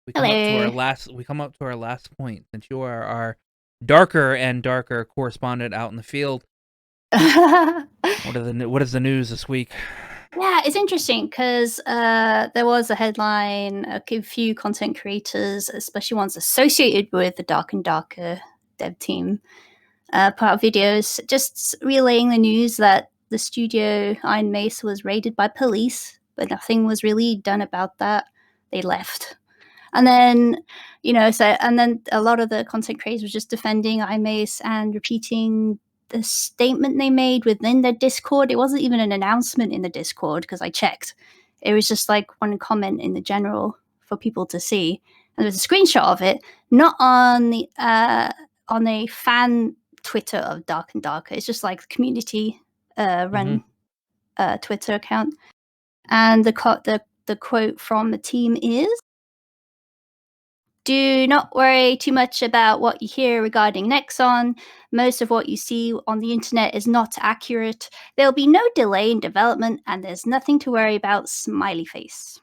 We come up to our last point, since you are our darker and darker correspondent out in the field. What is the news this week? Yeah, it's interesting because there was a headline, a few content creators, especially ones associated with the Dark and Darker dev team, put out videos just relaying the news that the studio Iron Mace was raided by police, but nothing was really done about that. They left. And then, and then a lot of the content creators were just defending Iron Mace and repeating the statement they made within their Discord. It wasn't even an announcement in the Discord because I checked. It was just like one comment in the general for people to see. And there was a screenshot of it, not on the fan Twitter of Dark and Darker. It's just like community run Twitter account. And the quote from the team is, "Do not worry too much about what you hear regarding Nexon. Most of what you see on the internet is not accurate. There'll be no delay in development, and there's nothing to worry about." Smiley face.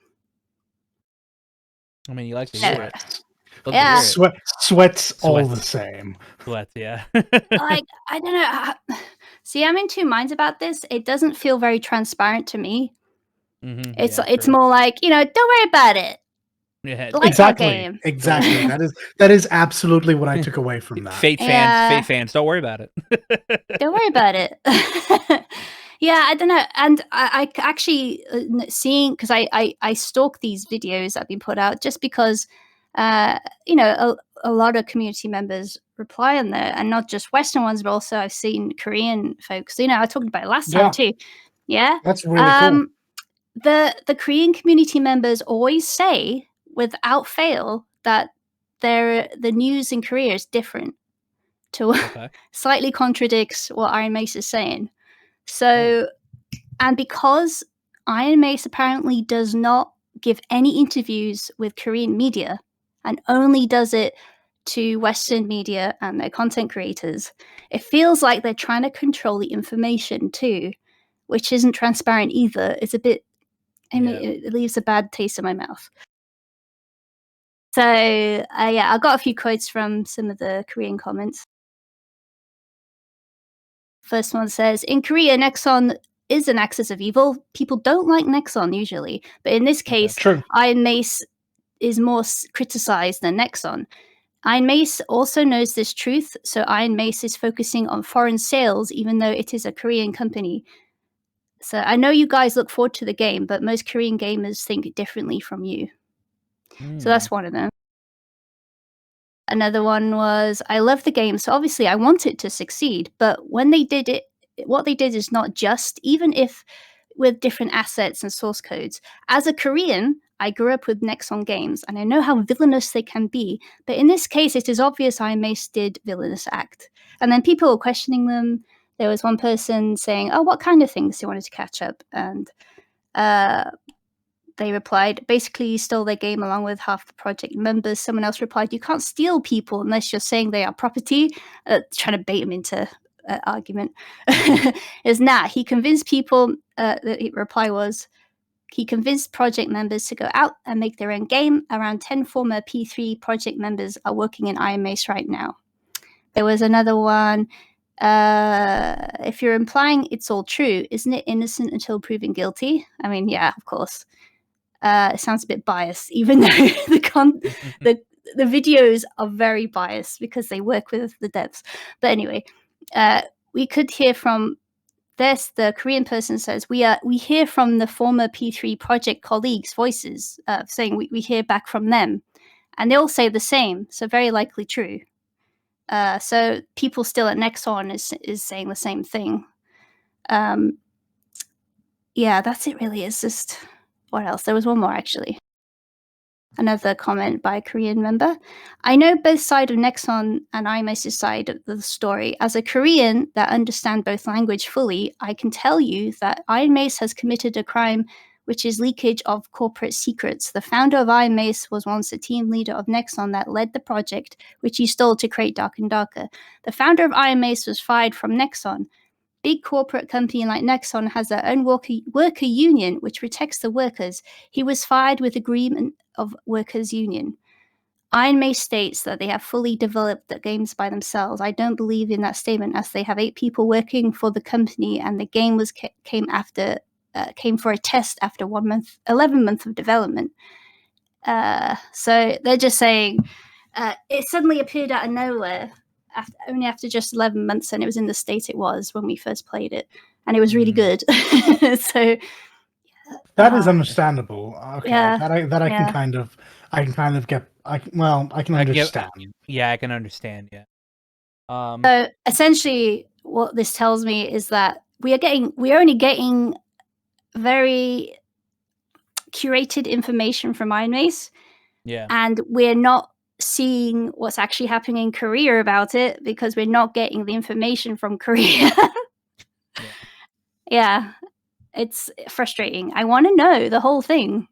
I mean, you like to hear it. Yeah. Sweats all the same. Sweats, yeah. Like, I don't know. See, I'm in two minds about this. It doesn't feel very transparent to me. It's more like, don't worry about it. Yeah, like exactly. That is absolutely what I took away from that. Fate fans, don't worry about it. Don't worry about it. Yeah, I don't know. And I actually seeing, because I stalk these videos that have been put out just because, a lot of community members reply on there, and not just Western ones, but also I've seen Korean folks. I talked about it last time too. Yeah, that's really cool. The Korean community members always say, without fail, that the news in Korea is different to slightly contradicts what Iron Mace is saying. So, and because Iron Mace apparently does not give any interviews with Korean media and only does it to Western media and their content creators, it feels like they're trying to control the information too. which isn't transparent either. It's a bit. It leaves a bad taste in my mouth. So I got a few quotes from some of the Korean comments. First one says, in Korea, Nexon is an axis of evil. People don't like Nexon usually, but in this case, Iron Mace is more criticized than Nexon. Iron Mace also knows this truth, so Iron Mace is focusing on foreign sales, even though it is a Korean company. So I know you guys look forward to the game, but most Korean gamers think differently from you. So that's one of them. Another one was, I love the game, so obviously I want it to succeed, but when they did it, what they did is not just, even if with different assets and source codes. As a Korean, I grew up with Nexon games, and I know how villainous they can be, but in this case, it is obvious Iron Mace did villainous act. And then people were questioning them. There was one person saying, oh, what kind of things he wanted to catch up? And they replied, basically, you stole their game along with half the project members. Someone else replied, you can't steal people unless you're saying they are property. Trying to bait him into argument. Is nah, he convinced people, the reply was, he convinced project members to go out and make their own game. Around 10 former P3 project members are working in Iron Mace right now. There was another one. If you're implying it's all true, isn't it innocent until proven guilty? I mean, yeah, of course. It sounds a bit biased, even though the videos are very biased because they work with the devs. But anyway, we could hear from this. The Korean person says, we hear from the former P3 project colleagues' voices saying we hear back from them. And they all say the same, so very likely true. So people still at Nexon is saying the same thing. Yeah, that's it really. It's just, what else? There was one more actually. Another comment by a Korean member. I know both sides of Nexon and Iron Mace's side of the story. As a Korean that understands both language fully, I can tell you that Iron Mace has committed a crime which is leakage of corporate secrets. The founder of Iron Mace was once a team leader of Nexon that led the project, which he stole to create Dark and Darker. The founder of Iron Mace was fired from Nexon. Big corporate company like Nexon has their own worker union, which protects the workers. He was fired with agreement of workers' union. Iron Mace states that they have fully developed the games by themselves. I don't believe in that statement, as they have 8 people working for the company, and the game was came for a test after 11 months of development. So they're just saying it suddenly appeared out of nowhere. Only after just 11 months, and it was in the state it was when we first played it, and it was really good. So that is understandable. Okay, yeah, I can kind of get. I can understand. I can understand. Yeah. So essentially, what this tells me is that we're only getting very curated information from Iron Mace. Yeah. And we're not seeing what's actually happening in Korea about it because we're not getting the information from Korea. Yeah, it's frustrating. I want to know the whole thing,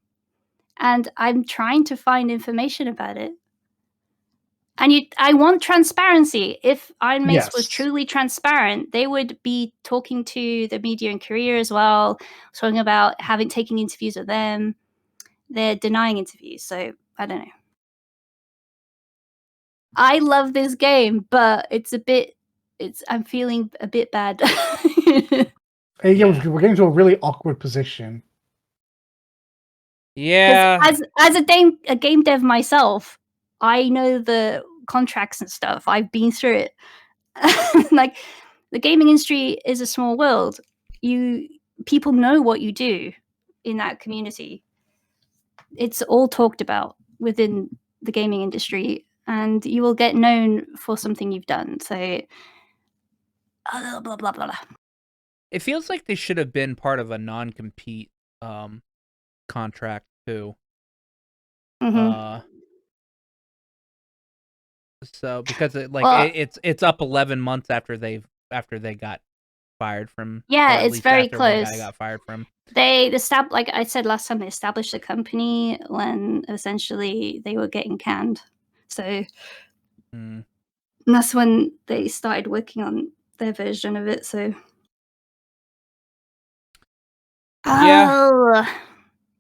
and I'm trying to find information about it. And I want transparency. If Iron Mace was truly transparent, they would be talking to the media in Korea as well, talking about taking interviews with them. They're denying interviews, so I don't know. I love this game, but I'm feeling a bit bad. We're getting to a really awkward position. Yeah. As a game dev myself, I know the contracts and stuff. I've been through it. Like, the gaming industry is a small world. People know what you do in that community. It's all talked about within the gaming industry, and you will get known for something you've done. So blah blah blah blah. It feels like they should have been part of a non-compete contract too. So because it's up 11 months after they got fired from. Yeah, it's very close. One guy got fired from. They like I said last time, they established the company when essentially they were getting canned. So and that's when they started working on their version of it. So Oh,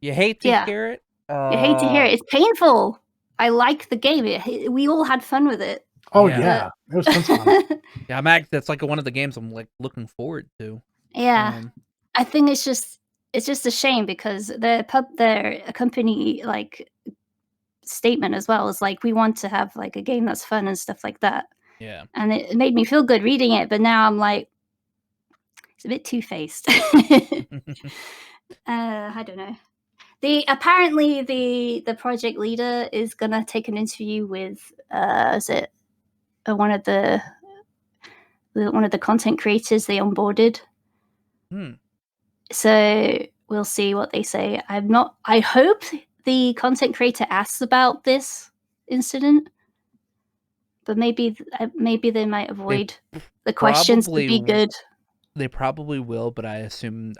you hate to hear it. You hate to hear it. It's painful. I like the game. We all had fun with it. Oh yeah, it was tons of fun. Yeah, Mac. That's like one of the games I'm like looking forward to. Yeah, I think it's just a shame because their company like statement as well is like we want to have like a game that's fun and stuff like that. Yeah, and it made me feel good reading it, but now I'm like, it's a bit two-faced. I don't know. Apparently the project leader is gonna take an interview with is it one of the content creators they onboarded. So we'll see what they say. I hope the content creator asks about this incident, but maybe they might avoid the questions to be good. They probably will, but I assume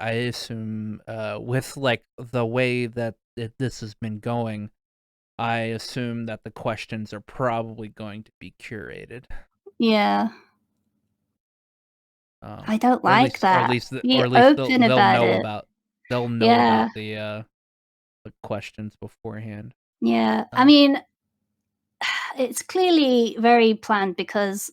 with like the way that this has been going, I assume that the questions are probably going to be curated. Yeah. I don't like that. Or at least they'll know about the questions beforehand. Yeah. I mean, it's clearly very planned because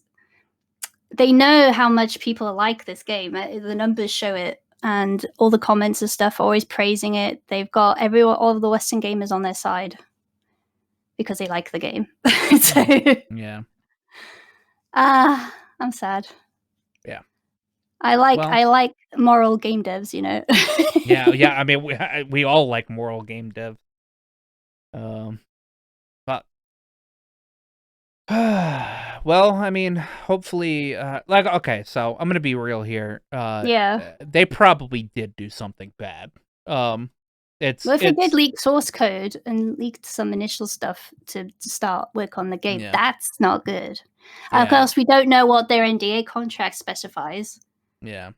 they know how much people like this game. The numbers show it, and all the comments and stuff are always praising it. They've got all of the Western gamers on their side because they like the game. So, yeah. I'm sad. Yeah. I like moral game devs, you know. yeah. I mean, we all like moral game dev. But well, I mean, hopefully, like, okay, so I'm gonna be real here. Yeah. They probably did do something bad. Well, if they did leak source code and leaked some initial stuff to start work on the game, that's not good. Of course, we don't know what their NDA contract specifies. Yeah.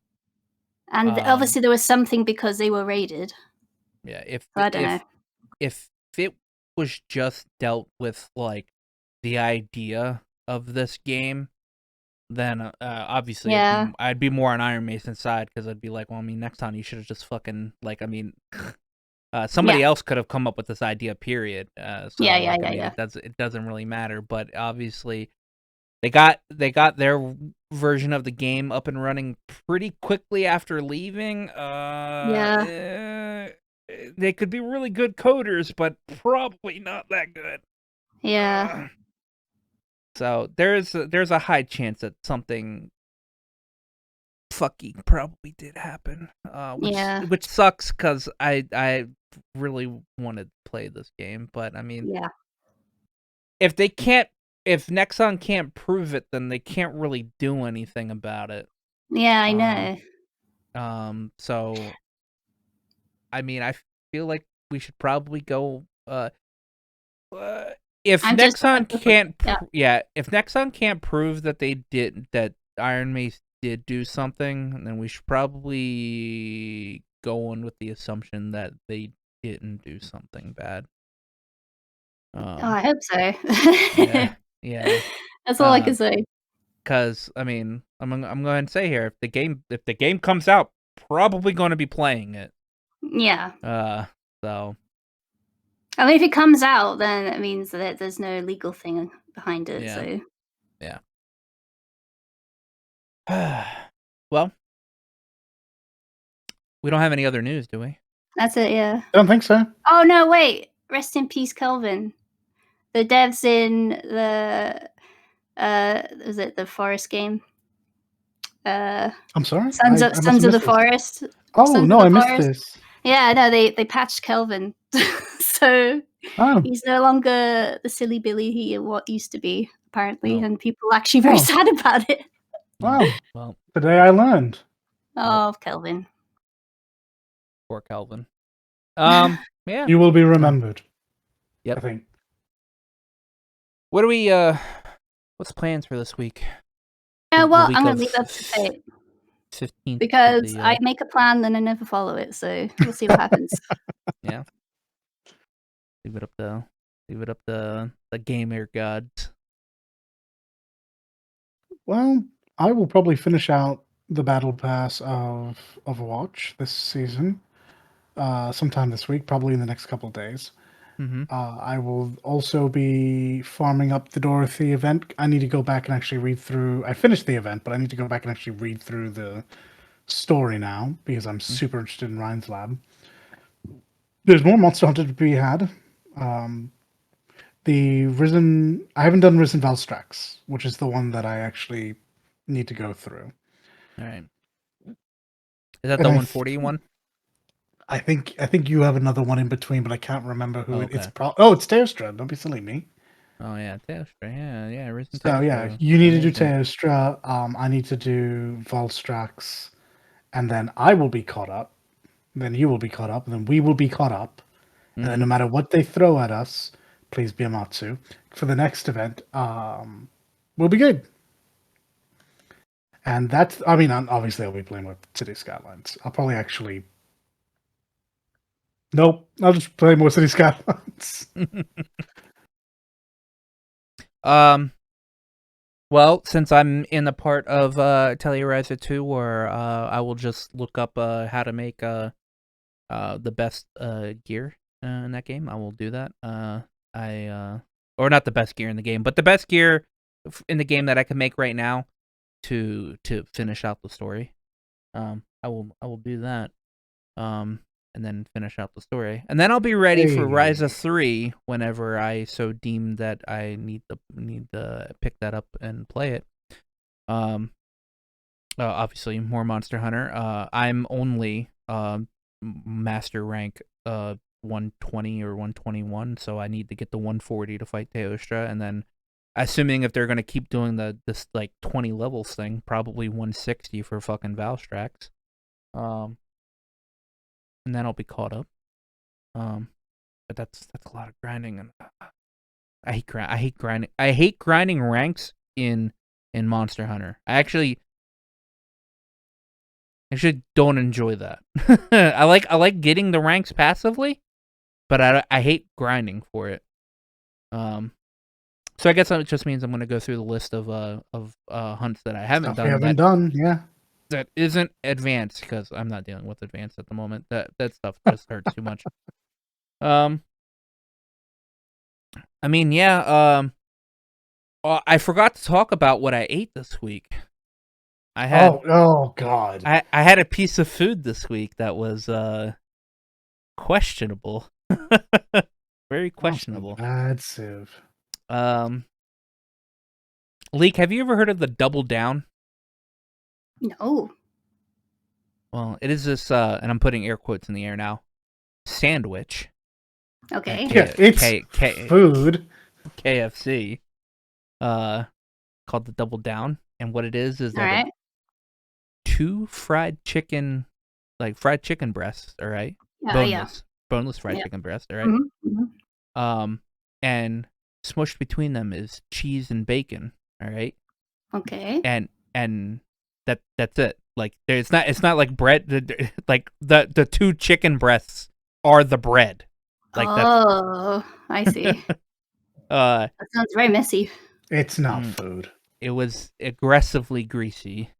And obviously there was something because they were raided. Yeah, I don't know. If it was just dealt with like the idea of this game, then obviously I'd be more on Iron Mason's side because I'd be like, well, I mean, next time you should have just fucking like, I mean, somebody else could have come up with this idea, period. So it doesn't really matter, but obviously they got their version of the game up and running pretty quickly after leaving. They could be really good coders, but probably not that good. Yeah. So there's a high chance that something fucky probably did happen. Which sucks because I really wanted to play this game, but I mean, if Nexon can't prove it, then they can't really do anything about it. Yeah, I know. So I mean, I feel like we should probably go. If Nexon can't prove that Iron Mace did do something, then we should probably go on with the assumption that they didn't do something bad. I hope so. Yeah. That's all I can say. Because I mean, I'm going to say here, if the game comes out, probably going to be playing it. Yeah. So. I mean, if it comes out, then it means that there's no legal thing behind it. Yeah. So. Yeah. Well, we don't have any other news, do we? That's it. Yeah. I don't think so. Oh no! Wait. Rest in peace, Kelvin. The devs in the was it the Forest game? I'm sorry. Sons of the Forest. Oh no, I missed this. Yeah, no, they patched Kelvin, so he's no longer the silly Billy he used to be, apparently, and people are actually very sad about it. Wow. Well, today I learned. Oh, Kelvin. Poor Kelvin. Yeah. You will be remembered. Yep. I think. What do we what's plans for this week? Yeah, well, I'm gonna leave up to fate. 15th. Because I make a plan and I never follow it, so we'll see what happens. Yeah. Leave it up the gamer gods. Well, I will probably finish out the battle pass of Overwatch this season. sometime this week, probably in the next couple of days. Mm-hmm. I will also be farming up the Dorothy event. I need to go back and actually read through. I finished the event, but I need to go back and actually read through the story now because I'm super interested in Ryan's Lab. There's more Monster Hunter to be had. The Risen. I haven't done Risen Valstrax, which is the one that I actually need to go through. All right. Is that And the 140 one? I think you have another one in between, but I can't remember who Okay. it's. It's Teostra. Don't be silly me. Oh yeah, Teostra. Yeah, Risen So Teostra. yeah, you need to do Amazing. Teostra. I need to do Valstrax, and then I will be caught up. Then you will be caught up, and then we will be caught up. And then no matter what they throw at us, please be Amatsu for the next event. We'll be good. And that's. I mean, obviously, I'll be playing with City Skylines. I'll probably actually. Nope, I'll just play more City Skylines. Well, since I'm in the part of Telluride 2 where I will just look up how to make the best gear in that game, I will do that. Or not the best gear in the game, but the best gear in the game that I can make right now to finish out the story. I will do that. And then finish out the story, and then I'll be ready for Ryza 3 whenever I so deem that I need to pick that up and play it. Obviously more Monster Hunter. I'm only master rank 120 or 121, so I need to get the 140 to fight Teostra, and then assuming if they're gonna keep doing this like 20 levels thing, probably 160 for fucking Valstrax. And then I'll be caught up. But that's a lot of grinding, and I hate grinding. I hate grinding ranks in Monster Hunter. I actually don't enjoy that. I like getting the ranks passively, but I hate grinding for it. So I guess that just means I'm gonna go through the list of hunts that I haven't done. Yeah. That isn't advanced, because I'm not dealing with advanced at the moment. That stuff just hurts too much. I mean, yeah. I forgot to talk about what I ate this week. I had oh god. I had a piece of food this week that was questionable. Very questionable. Bad Civ. Leek, have you ever heard of the Double Down? No. Well, it is this, and I'm putting air quotes in the air now, sandwich. Okay. Yeah, it's food. KFC. Called the Double Down, and what it is that two fried chicken breasts, all right? Boneless fried chicken breasts, all right? Mm-hmm. And smushed between them is cheese and bacon, all right? Okay. And that's it. Like it's not like bread. Like the two chicken breasts are the bread. Like I see. That sounds very messy. It's not food. It was aggressively greasy.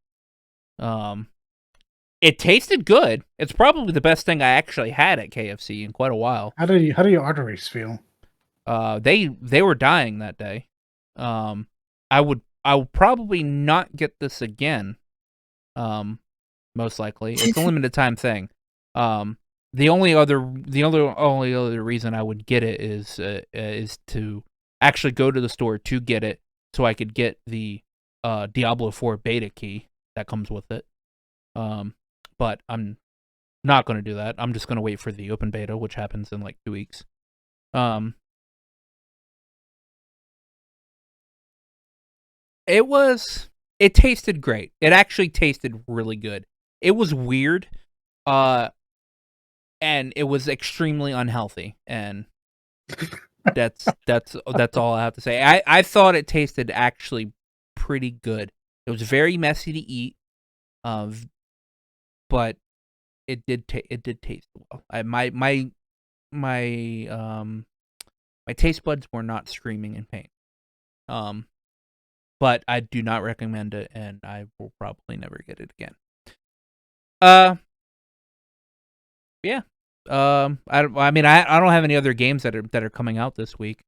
It tasted good. It's probably the best thing I actually had at KFC in quite a while. How do your arteries feel? They were dying that day. I will probably not get this again. Most likely. It's a limited time thing. The only other reason I would get it is to actually go to the store to get it, so I could get the Diablo 4 beta key that comes with it. But I'm not going to do that. I'm just going to wait for the open beta, which happens in like 2 weeks. It tasted great. It actually tasted really good. It was weird. And it was extremely unhealthy, and that's all I have to say. I thought it tasted actually pretty good. It was very messy to eat, but it did taste well. My taste buds were not screaming in pain. But I do not recommend it, and I will probably never get it again. Yeah. I mean, I don't have any other games that are coming out this week,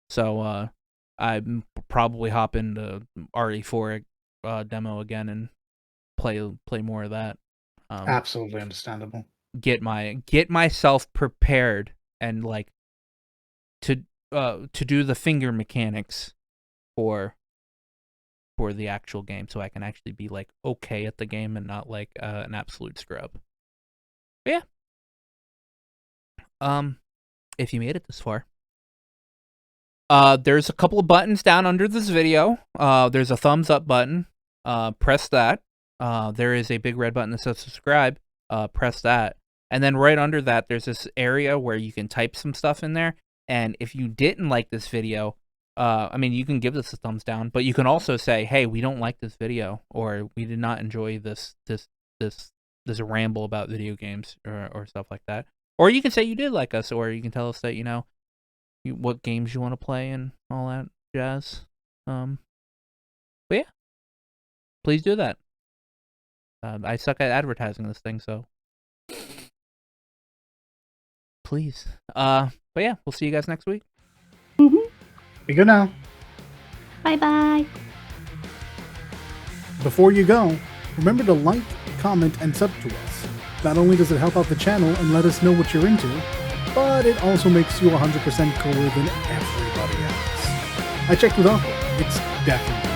so I probably hop into RE4 demo again and play more of that. Absolutely understandable. Get myself prepared and like to do the finger mechanics for the actual game, so I can actually be like okay at the game and not like an absolute scrub. But yeah. If you made it this far, there's a couple of buttons down under this video. There's a thumbs up button. Press that. There is a big red button that says subscribe. Press that. And then right under that, there's this area where you can type some stuff in there. And if you didn't like this video, I mean, you can give this a thumbs down, but you can also say, hey, we don't like this video, or we did not enjoy this ramble about video games or stuff like that. Or you can say you did like us, or you can tell us that, what games you want to play and all that jazz. But yeah, please do that. I suck at advertising this thing, so please. But yeah, we'll see you guys next week. Be good now. Bye-bye. Before you go, remember to like, comment, and sub to us. Not only does it help out the channel and let us know what you're into, but it also makes you 100% cooler than everybody else. I checked with Aqua. It's definitely